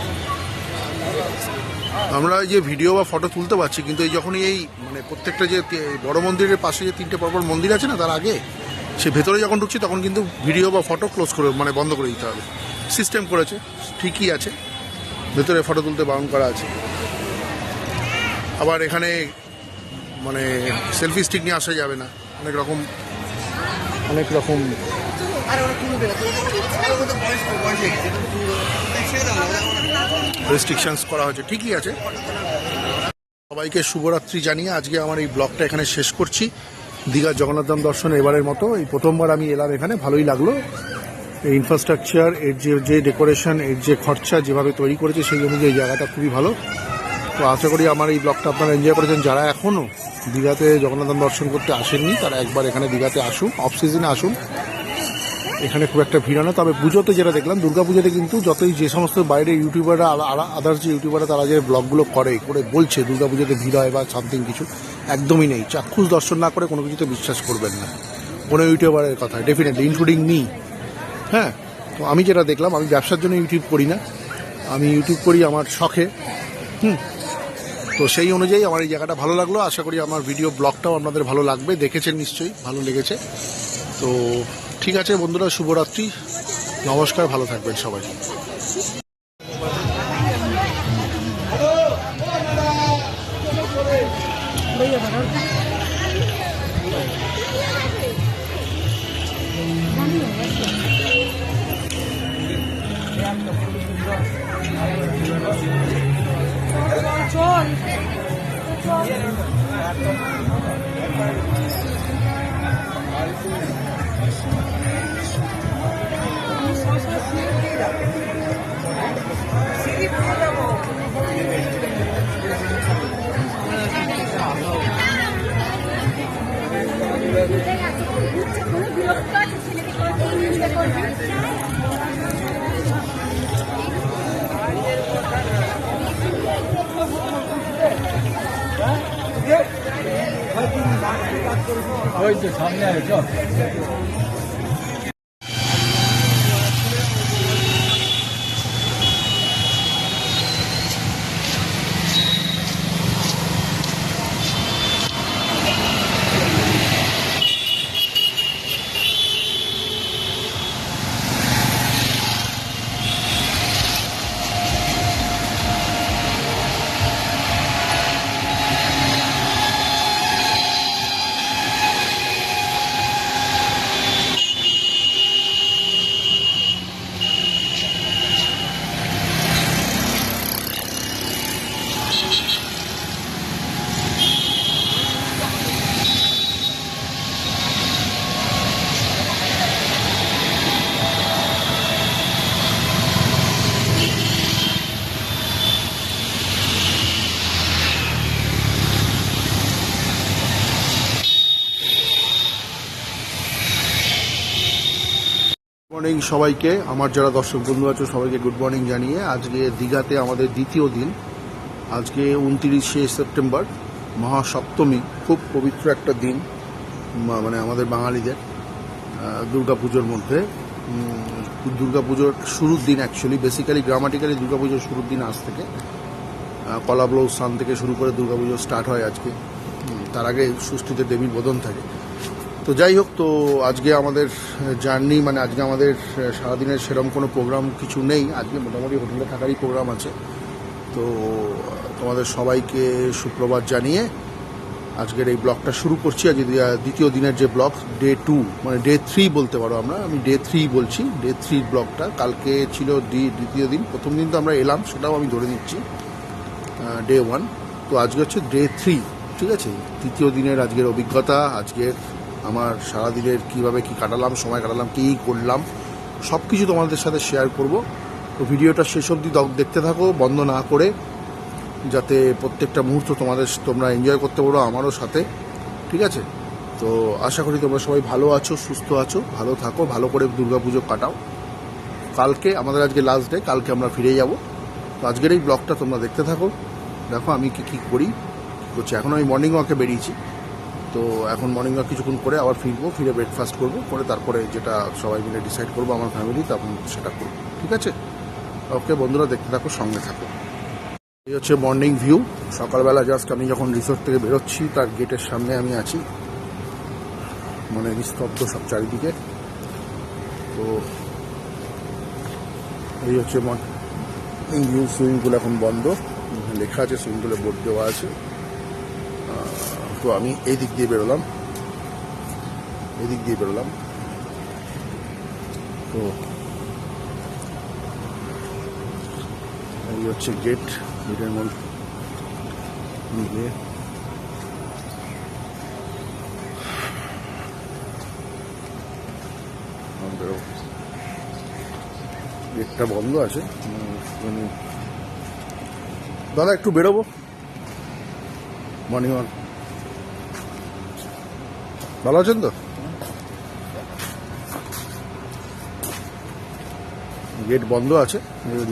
আমরা এই যে ভিডিও বা ফটো তুলতে পারছি, কিন্তু এই যখনই এই মানে প্রত্যেকটা যে বড় মন্দিরের পাশে যে 3টে পরপর মন্দির আছে না, তার আগে সে ভেতরে যখন ঢুকছি তখন কিন্তু ভিডিও বা ফটো ক্লোজ করে, মানে বন্ধ করে দিতে হবে। সিস্টেম করেছে, ঠিকই আছে, ভেতরে ফটো তুলতে বারণ করা আছে। আবার এখানে মানে সেলফি স্টিক নিয়ে আসা যাবে না, অনেক রকম রেস্ট্রিকশনস করা হয়েছে, ঠিকই আছে। সবাইকে শুভরাত্রি জানিয়ে আজকে আমার এই ব্লগটা এখানে শেষ করছি। দীঘার জগন্নাথ ধাম দর্শন এবারের মতো, এই প্রথমবার আমি এলাম এখানে, ভালোই লাগলো। এই ইনফ্রাস্ট্রাকচার, এর যে ডেকোরেশন, এর যে খরচা যেভাবে তৈরি করেছে, সেই অনুযায়ী জায়গাটা খুবই ভালো। তো আশা করি আমার এই ব্লগটা আপনারা এনজয় করেছেন। যারা এখনও দীঘাতে জগন্নাথ ধাম দর্শন করতে আসেননি, তারা একবার এখানে দীঘাতে আসুন, অফ সিজনে আসুন। এখানে খুব একটা ভিড় না, তবে পুজোতে যেটা দেখলাম, দুর্গাপুজোতে কিন্তু যতই যে সমস্ত বাইরে ইউটিউবাররা, আদার্স যে ইউটিউবাররা, তারা যে ব্লগগুলো করে বলছে দুর্গাপুজোতে ভিড় হয় বা সামথিং কিছু, একদমই নেই। চাক্ষুষ দর্শন না করে কোনো কিছুতে বিশ্বাস করবেন না, কোনো ইউটিউবারের কথা, ডেফিনেটলি ইনক্লুডিং মি। হ্যাঁ, তো আমি যেটা দেখলাম, আমি ব্যবসার জন্য ইউটিউব করি না, আমি ইউটিউব করি আমার শখে। তো সেই অনুযায়ী আমার এই জায়গাটা ভালো লাগলো। আশা করি আমার ভিডিও ব্লগটাও আপনাদের ভালো লাগবে, দেখেছেন নিশ্চয়ই, ভালো লেগেছে। তো ঠিক আছে বন্ধুরা, শুভরাত্রি, নমস্কার, ভালো থাকবেন সবাই। চল ওই তো সামনে আছে। মর্নিং সবাইকে, আমার যারা দর্শক বন্ধু আছে সবাইকে গুড মর্নিং জানিয়ে আজকে দীঘাতে আমাদের দ্বিতীয় দিন। আজকে 29শে সেপ্টেম্বর, মহাসপ্তমী, খুব পবিত্র একটা দিন মানে আমাদের বাঙালিদের দুর্গাপুজোর মধ্যে। দুর্গাপুজোর শুরুর দিন, অ্যাকচুয়ালি বেসিক্যালি গ্রামাটিক্যালি দুর্গাপুজোর শুরুর দিন আজ থেকে। কলা ব্লাউজ স্নান থেকে শুরু করে দুর্গাপুজো স্টার্ট হয় আজকে। তার আগে ষষ্ঠীতে দেবীর বোধন থাকে। তো যাই হোক, তো আজকে আমাদের জার্নি, মানে আজকে আমাদের সারাদিনের সেরকম কোনো প্রোগ্রাম কিছু নেই। আজকে মোটামুটি হোটেলে থাকারই প্রোগ্রাম আছে। তো তোমাদের সবাইকে সুপ্রভাত জানিয়ে আজকের এই ব্লগটা শুরু করছি। আজকে দ্বিতীয় দিনের যে ব্লগ, ডে 2, মানে ডে 3 বলতে পারো, আমি ডে 3 বলছি, ডে 3 ব্লগটা। কালকে ছিল দ্বিতীয় দিন, প্রথম দিন তো আমরা এলাম, সেটাও আমি ধরে নিচ্ছি ডে 1। তো আজকে হচ্ছে ডে 3। ঠিক আছে, তৃতীয় দিনের আজকের অভিজ্ঞতা, আজকের আমার সারাদিনের কীভাবে কী কাটালাম, সময় কাটালাম, কী করলাম, সব কিছু তোমাদের সাথে শেয়ার করব। তো ভিডিওটা শেষ অবধি দেখতে থাকো বন্ধ না করে, যাতে প্রত্যেকটা মুহূর্ত তোমরা এনজয় করতে পারো আমারও সাথে, ঠিক আছে? তো আশা করি তোমরা সবাই ভালো আছো, সুস্থ আছো, ভালো থাকো, ভালো করে দুর্গাপুজো কাটাও। কালকে আমাদের আজকে লাস্ট ডে, কালকে আমরা ফিরে যাব। তো আজকের এই ব্লগটা তোমরা দেখতে থাকো, দেখো আমি কী করি, কী করছি। এখন আমি মর্নিং ওয়াকে বেরিয়েছি, তো এখন মর্নিং ওয়াক কিছুক্ষণ করে আবার ফিরে ব্রেকফাস্ট করবো, করে তারপরে যেটা সবাই মিলে ডিসাইড করবো আমার ফ্যামিলি, তখন সেটা করবো, ঠিক আছে? ওকে বন্ধুরা, দেখতে থাকো, সঙ্গে থাকো। এই হচ্ছে মর্নিং ভিউ। সকালবেলা জাস্ট আমি যখন রিসোর্ট থেকে বেরোচ্ছি তার গেটের সামনে আমি আছি, মানে নিস্তব্ধ সব চারিদিকে। তো এই হচ্ছে মর্নিং ভিউ। সুইমিং পুল এখন বন্ধ, লেখা আছে, সুইমিং পুলে বোর্ড দেওয়া আছে। তো আমি এই দিক দিয়ে বেরোলাম, তো এই হচ্ছে গেটের মধ্যে গেটটা বন্ধ আছে। দাদা একটু বেরোবো, মর্নিং ওয়াক। ভালো আছেন তো? গেট বন্ধ আছে,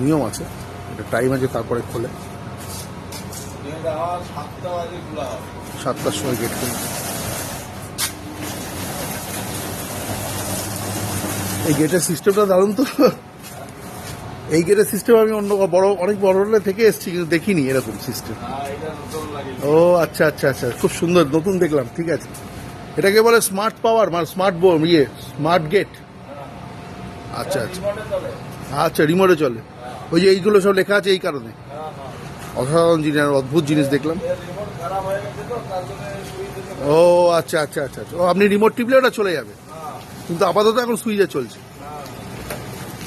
নিয়ম আছে, এটা টাইম আছে, তারপরে খোলে। 7টার সময় গেট খোলে। এই গেটের সিস্টেমটা দারুণ তো। এই গেটের সিস্টেম আমি অনেক বড় থেকে এসেছি, কিন্তু দেখিনি এরকম সিস্টেম। ও আচ্ছা আচ্ছা আচ্ছা, খুব সুন্দর, নতুন দেখলাম। ঠিক আছে, এটাকে বলে স্মার্ট পাওয়ার, মানে স্মার্ট গেট। আচ্ছা আচ্ছা আচ্ছা, রিমোটে চলে। ওই যে এইগুলো সব লেখা আছে এই কারণে। অসাধারণ জিনিস, অদ্ভুত জিনিস দেখলাম। ও আচ্ছা আচ্ছা আচ্ছা আচ্ছা, ও আপনি রিমোট টিপলে ওটা চলে যাবে, কিন্তু আপাতত এখন সুইচে চলছে।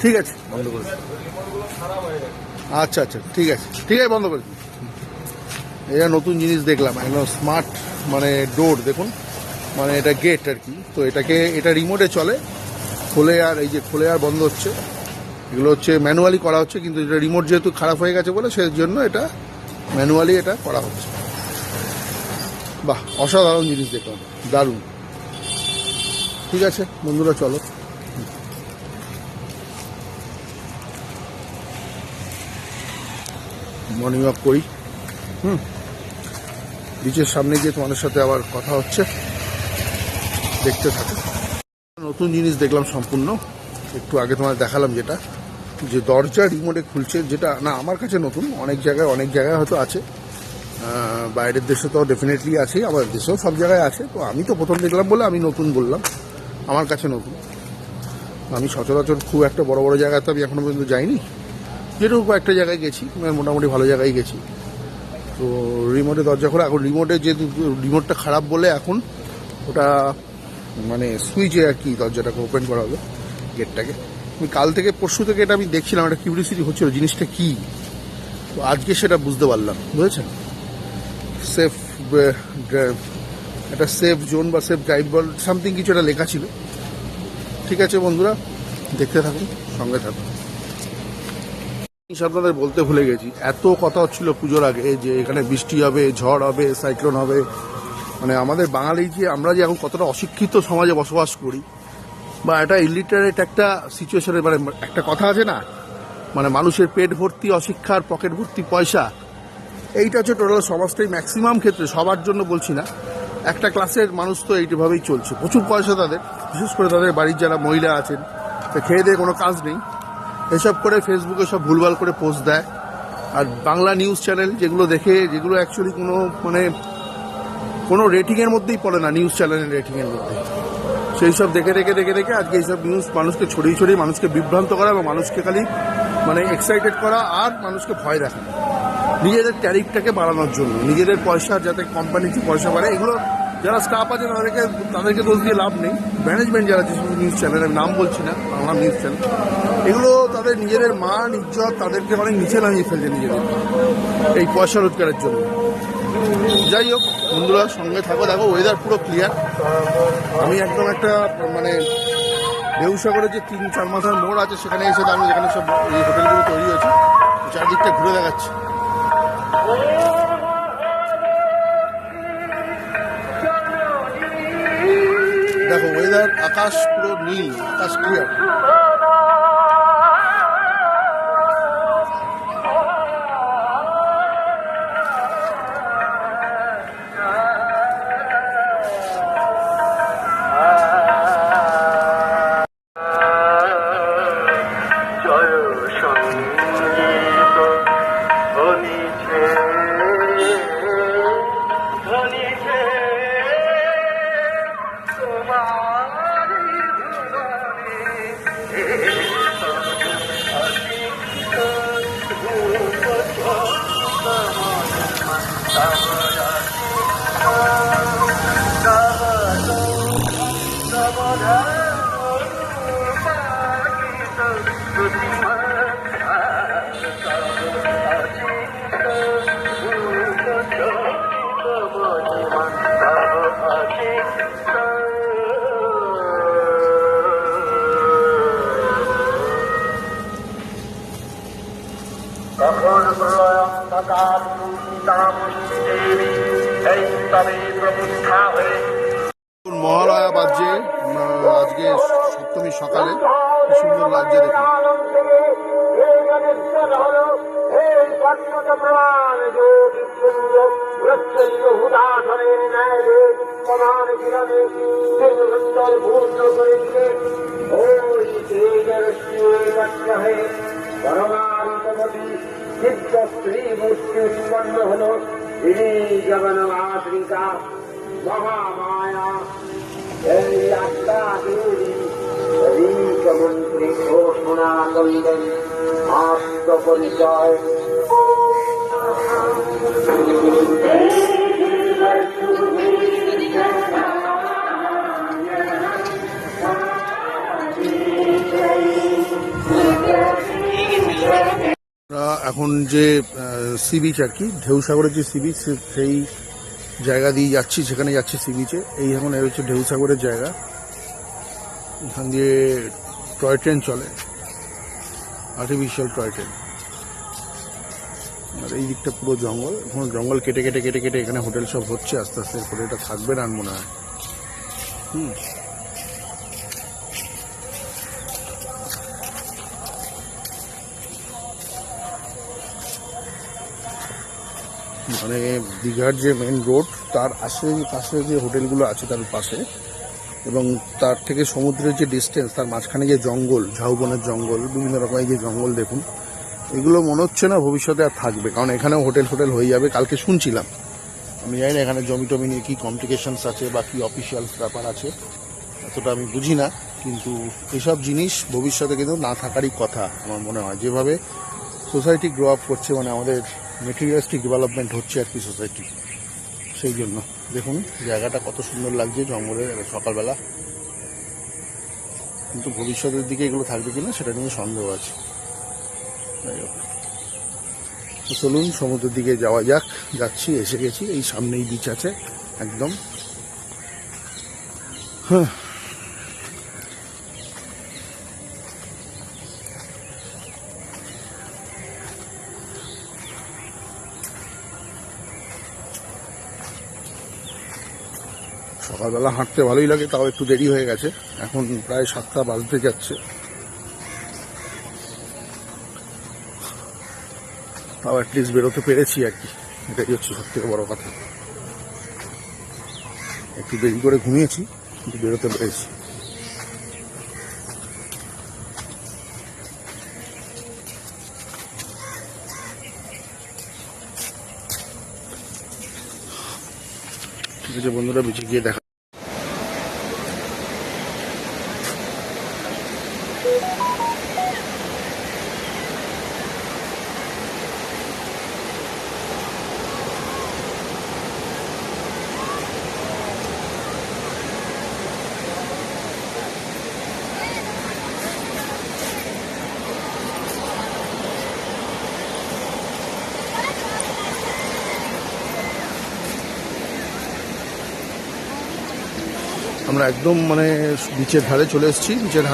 ঠিক আছে, বন্ধ করে। আচ্ছা আচ্ছা, ঠিক আছে বন্ধ করে। এটা নতুন জিনিস দেখলাম, একদম স্মার্ট, মানে ডোর দেখুন, মানে এটা গেট আর কি। তো এটা রিমোটে চলে, খোলে আর বন্ধ হচ্ছে। এগুলো হচ্ছে ম্যানুয়ালি করা হচ্ছে, কিন্তু এটা রিমোট যেহেতু খারাপ হয়ে গেছে বলে সেই জন্য এটা ম্যানুয়ালি এটা করা হচ্ছে। বাহ, অসাধারণ জিনিস দেখলাম, দারুণ। ঠিক আছে বন্ধুরা, চলো মর্নিং ওয়াক করি। বিচের সামনে গিয়ে তোমাদের সাথে আবার কথা হচ্ছে, দেখতে থাকো। নতুন জিনিস দেখলাম সম্পূর্ণ, একটু আগে তোমাদের দেখালাম, যেটা যে দরজা রিমোটে খুলছে, যেটা না আমার কাছে নতুন। অনেক জায়গায় হয়তো আছে, বাইরের দেশে তো ডেফিনেটলি আছে, আমাদের দেশেও সব জায়গায় আছে। তো আমি তো প্রথম দেখলাম বলে আমি নতুন বললাম, আমার কাছে নতুন। আমি সচরাচর খুব একটা বড় বড় জায়গায় তো আমি এখনো পর্যন্ত যাইনি, যেটুকু কয়েকটা জায়গায় গেছি, মোটামুটি ভালো জায়গায় গেছি। তো রিমোটে দরজা খোলা, এখন রিমোটটা খারাপ বলে এখন ওটা মানে সুইচে আর কি দরজাটাকে ওপেন করা হবে, গেটটাকে। আমি কাল থেকে পরশু থেকে এটা আমি দেখছিলাম, একটা কিউরিওসিটি হচ্ছিল জিনিসটা কি। তো আজকে সেটা বুঝতে পারলাম, বুঝেছেন? একটা সেফ জোন বা সেফ ড্রাইভ বল সামথিং কিছু একটা লেখা ছিল। ঠিক আছে বন্ধুরা, দেখতে থাকুন, সঙ্গে থাকুন। আপনাদের বলতে ভুলে গেছি, এত কথা হচ্ছিল পুজোর আগে যে এখানে বৃষ্টি হবে, ঝড় হবে, সাইক্লোন হবে। মানে আমাদের বাঙালি যে আমরা যে এখন কতটা অশিক্ষিত সমাজে বসবাস করি, বা একটা ইলিটারেট একটা সিচুয়েশনে, মানে একটা কথা আছে না, মানে মানুষের পেট ভর্তি অশিক্ষার পকেট ভর্তি পয়সা। এইটা হচ্ছে টোটাল সমাজটাই, ম্যাক্সিমাম ক্ষেত্রে, সবার জন্য বলছি না, একটা ক্লাসের মানুষ তো এইভাবেই চলছে। প্রচুর পয়সা তাদের, বিশেষ করে তাদের বাড়ির যারা মহিলা আছেন, খেয়ে দিয়ে কোনো কাজ নেই, এসব করে ফেসবুকে সব ভুলভাল করে পোস্ট দেয়। আর বাংলা নিউজ চ্যানেল যেগুলো অ্যাকচুয়ালি কোনো রেটিংয়ের মধ্যেই পড়ে না, নিউজ চ্যানেলের রেটিংয়ের মধ্যে, সেই সব দেখে আজকে এইসব নিউজ মানুষকে ছড়িয়ে মানুষকে বিভ্রান্ত করা এবং মানুষকে খালি মানে এক্সাইটেড করা আর মানুষকে ভয় দেখানো, নিজেদের ট্যারিফটাকে বাড়ানোর জন্য, নিজেদের পয়সা যাতে কোম্পানিতে পয়সা বাড়ে। এগুলো যারা স্টাফ আছে তাদেরকে দোষ দিয়ে লাভ নেই। ম্যানেজমেন্ট যারা যেসব নিউজ চ্যানেল, আমি নাম বলছি না, বাংলা নিউজ চ্যানেল, এগুলো তাদের নিজেদের মান ইজ্জত তাদেরকে অনেক নিচে নামিয়ে ফেলছে নিজেদের এই পয়সা রোজগারের জন্য। যাই হোক বন্ধুরা, সঙ্গে থাকো, দেখো ওয়েদার পুরো ক্লিয়ার। আমি একদম একটা মানে ঢেউসাগরের যে 3-4 মাথার মোড় আছে সেখানে এসে দাঁড়ানো, যেখানে সব এই হোটেলগুলো তৈরি হয়েছে, চারদিকটা ঘুরে দেখাচ্ছি। দেখো ওয়েদার, আকাশ পুরো নীল, আকাশ ক্লিয়ার। কখন প্রলয় অন্ধকার দেবী এই তবে প্রতিষ্ঠা হয়ে মহালয়া বাজছে আজকে সপ্তমী সকালে, কি সুন্দর লাগছে দেখুন। স্ত্রী মূর্তি উৎপন্ন হল তিনি জগন্মাতৃকা মহামায়া এই আত্মা দেবী মন্ত্রী ঘোষণা করলেন আত্মপরিচয়। এখন যে সি বিচ আর কি, ঢেউসাগরের যে সি বিচ, সেই জায়গা দিয়ে যাচ্ছি, সেখানে যাচ্ছি সি বিচে। এই এখন হচ্ছে ঢেউসাগরের জায়গা, এখান দিয়ে টয় ট্রেন চলে, আর্টিফিশিয়াল টয় ট্রেন। আর এই দিকটা পুরো জঙ্গল, এখন জঙ্গল কেটে কেটে কেটে কেটে এখানে হোটেল সব হচ্ছে আস্তে আস্তে করে, এটা থাকবে না মনে হয়। মানে দীঘার যে মেন রোড, তার পাশে যে হোটেলগুলো আছে তার পাশে, এবং তার থেকে সমুদ্রের যে ডিস্টেন্স, তার মাঝখানে যে জঙ্গল, ঝাউবনের জঙ্গল, বিভিন্ন রকমের যে জঙ্গল দেখুন, এগুলো মনে হচ্ছে না ভবিষ্যতে আর থাকবে, কারণ এখানেও হোটেল হয়ে যাবে। কালকে শুনছিলাম, আমি জানি না এখানে জমি টমি নিয়ে কী কমপ্লিকেশনস আছে বা কী অফিসিয়াল ব্যাপার আছে, এতটা আমি বুঝি না, কিন্তু এসব জিনিস ভবিষ্যতে কিন্তু না থাকারই কথা আমার মনে হয়। যেভাবে সোসাইটি গ্রো আপ করছে, মানে আমাদের মেটেরিয়ালিস্টিক ডেভেলপমেন্ট হচ্ছে আর কি সোসাইটি, সেই জন্য দেখুন জায়গাটা কত সুন্দর লাগছে জঙ্গলের সকালবেলা, কিন্তু ভবিষ্যতের দিকে এগুলো থাকবে কিনা সেটা নিয়ে সন্দেহ আছে। তো চলুন সমুদ্রের দিকে যাওয়া যাক, যাচ্ছি, এসে গেছি, এই সামনেই বিচ আছে একদম। হ্যাঁ, সকালবেলা হাঁটতে ভালোই লাগে, তাও একটু দেরি হয়ে গেছে, এখন প্রায় 7টা বাজতে যাচ্ছে, তাও অ্যাটলিস্ট বেরোতে পেরেছি আর কি, এটাই হচ্ছে সব থেকে বড় কথা। একটু দেরি করে ঘুমিয়েছি কিন্তু বেরোতে পেরেছি। ঠিক আছে বন্ধুরা, বেঁচে গিয়ে দেখা। আমরা একদম মানে বিচের ধারে চলে এসেছি। বিচের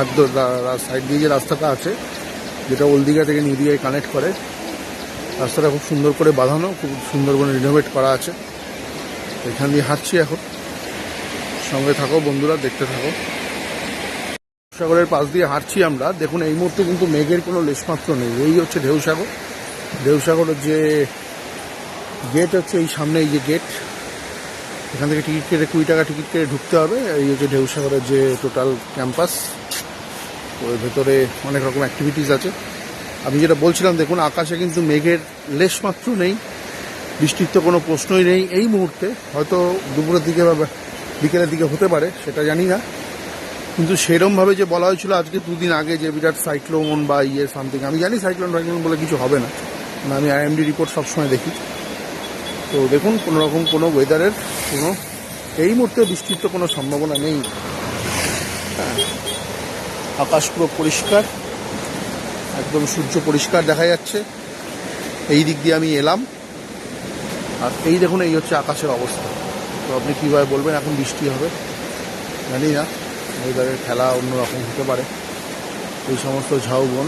সাইড দিয়ে যে রাস্তাটা আছে, যেটা ওল্ড দীঘা থেকে নিউ দীঘায় কানেক্ট করে, রাস্তাটা খুব সুন্দর করে বাঁধানো, খুব সুন্দর করে রিনোভেট করা আছে। এখান দিয়ে হাঁটছি এখন, সঙ্গে থাকো বন্ধুরা, দেখতে থাকো। সাগরের পাশ দিয়ে হাঁটছি আমরা। দেখুন এই মুহূর্তে কিন্তু মেঘের কোনো লেশমাত্র নেই। এই হচ্ছে ঢেউসাগর। ঢেউসাগরের যে গেট হচ্ছে এই সামনে, এই যে গেট, এখান থেকে টিকিট কেটে 20 টাকা টিকিট কেটে ঢুকতে হবে। এই হচ্ছে ঢেউসাগরের যে টোটাল ক্যাম্পাস। তো এর ভেতরে অনেক রকম অ্যাক্টিভিটিস আছে। আমি যেটা বলছিলাম, দেখুন আকাশে কিন্তু মেঘের লেশমাত্র নেই, বৃষ্টির তো কোনো প্রশ্নই নেই এই মুহূর্তে। হয়তো দুপুরের দিকে বা বিকেলের দিকে হতে পারে, সেটা জানি না। কিন্তু সেরমভাবে যে বলা হয়েছিল আজকে 2 দিন আগে যে বিরাট সাইক্লোন বা সামথিং, আমি জানি সাইক্লোন বলে কিছু হবে না, মানে আমি IMD রিপোর্ট সবসময় দেখি। তো দেখুন কোনো রকম কোনো ওয়েদারের কোনো এই মুহূর্তে বৃষ্টির তো কোনো সম্ভাবনা নেই। আকাশ পুরো পরিষ্কার, একদম সূর্য পরিষ্কার দেখা যাচ্ছে। এই দিক দিয়ে আমি এলাম, আর এই দেখুন এই হচ্ছে আকাশের অবস্থা। তো আপনি কীভাবে বলবেন এখন বৃষ্টি হবে? জানি না, ওয়েদারের খেলা অন্যরকম হতে পারে। এই সমস্ত ঝাউবন,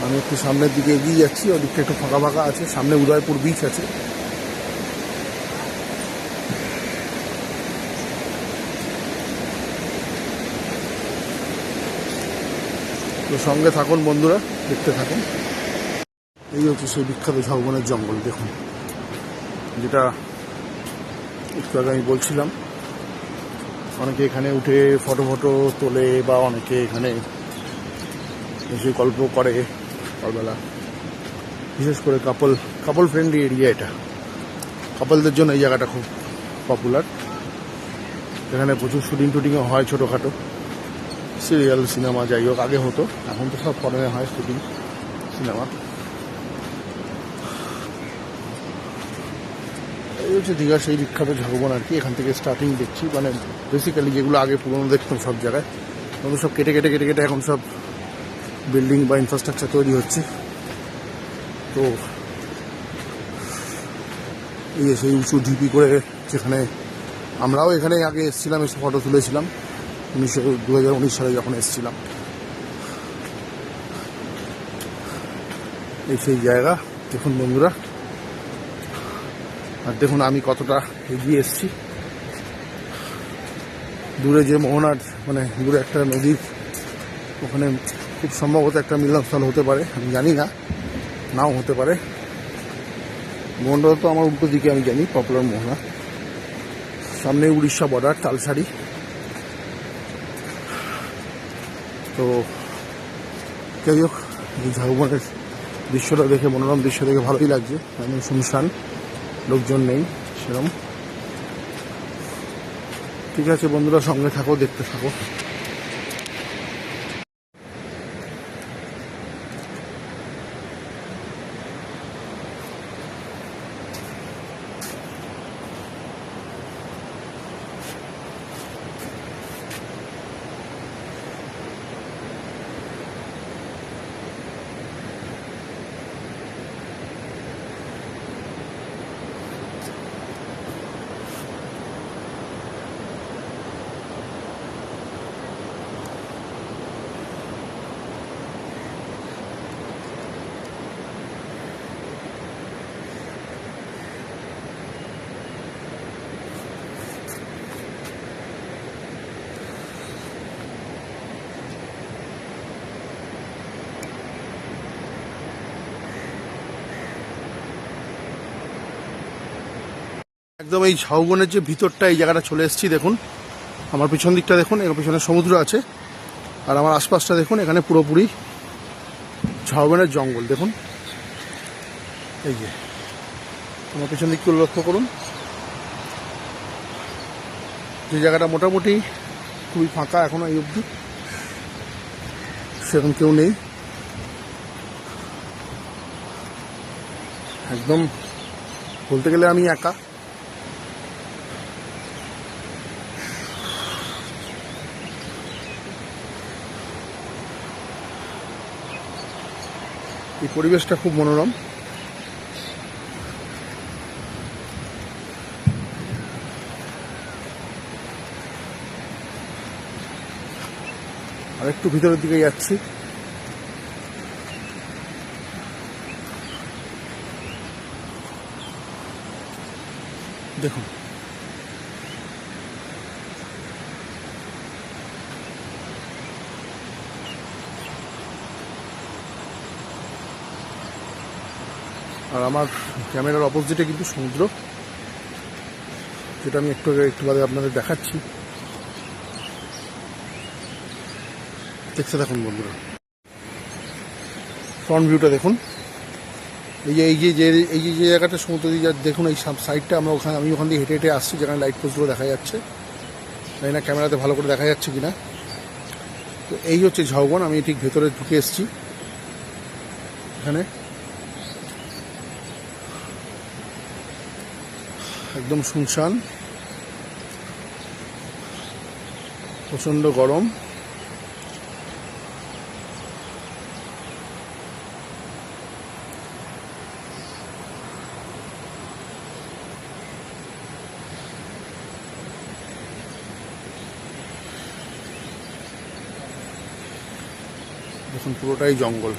আমি একটু সামনের দিকে এগিয়ে যাচ্ছি। ওদিকটা একটু ফাঁকা ফাঁকা আছে, সামনে উদয়পুর বিচ আছে। তো সঙ্গে থাকুন বন্ধুরা, দেখতে থাকুন। এই হচ্ছে সেই বিখ্যাত ঝাউবনের জঙ্গল। দেখুন, যেটা একটু আগে আমি বলছিলাম, অনেকে এখানে উঠে ফটো তোলে বা অনেকে এখানে এসে গল্প করে সকালবেলা। বিশেষ করে কাপল ফ্রেন্ডলি এরিয়া এটা। কাপলদের জন্য এই জায়গাটা খুব পপুলার। এখানে প্রচুর শুটিংও হয়, ছোটোখাটো সিরিয়াল, সিনেমা, যাই হোক আগে হতো, এখন তো সব ফরেনে হয় শুটিং সিনেমা। এই হচ্ছে দীঘা সেই বিখ্যাত ঝাউবন আর কি। এখান থেকে স্টার্টিং দেখছি, মানে বেসিক্যালি যেগুলো আগে পুরোনো দেখতাম সব জায়গায়, তখন সব কেটে এখন সব বিল্ডিং বা ইনফ্রাস্ট্রাকচার তৈরি হচ্ছে। তো এই সেই উঁচু ঢিপি করে, যেখানে আমরাও এখানে আগে এসেছিলাম, এসে ফটো তুলেছিলাম 2019 সালে যখন এসেছিলাম। এই সেই জায়গা দেখুন বন্ধুরা। আর দেখুন আমি কতটা এগিয়ে এসেছি। দূরে যে মোহনার, মানে দূরে একটা নদীর, ওখানে খুব সম্ভবত একটা মিলনস্থল হতে পারে, আমি জানি না, নাও হতে পারে। মোহনটা তো আমার উল্টো দিকে, আমি জানি পপুলার মোহনা। সামনে উড়িষ্যা বর্ডার, তালসারি। তো যাই হোক, এই ঝাউবনের দৃশ্যটা দেখে, মনোরম দৃশ্য দেখে ভালোই লাগছে। মানে শুনশান, লোকজন নেই সেরকম। ঠিক আছে বন্ধুরা, সঙ্গে থাকো, দেখতে থাকো। একদম এই ঝাউবনের যে ভিতরটা, এই জায়গাটা চলে এসেছি। দেখুন আমার পিছন দিকটা দেখুন, এর পিছনে সমুদ্র আছে, আর আমার আশপাশটা দেখুন, এখানে পুরোপুরি ঝাউবনের জঙ্গল। দেখুন এই যে আমার পিছন দিকগুলো লক্ষ্য করুন, যে জায়গাটা মোটামুটি খুবই ফাঁকা এখনো এই অবধি, সেরকম কেউ নেই। একদম বলতে গেলে আমি একা। এই পরিবেশটা খুব মনোরম। আর একটু ভিতরের দিকে যাচ্ছি। দেখুন আর আমার ক্যামেরার অপোজিটে কিন্তু সমুদ্র, যেটা আমি একটু বাদে আপনাদের দেখাচ্ছি। দেখতে থাকুন বন্ধুরা, ফ্রন্ট ভিউটা দেখুন। এই যে জায়গাটা সমুদ্র দিয়ে দেখুন, এই সাইডটা আমি ওখান দিয়ে হেঁটে হেঁটে আসছি, যেখানে লাইট পোস্টগুলো দেখা যাচ্ছে। জানি না ক্যামেরাতে ভালো করে দেখা যাচ্ছে কিনা। তো এই হচ্ছে ঝাউবন। আমি ঠিক ভেতরে ঢুকে এসেছি। এখানে একদম শুনশান, প্রচণ্ড গরম। দেখুন পুরোটাই জঙ্গল।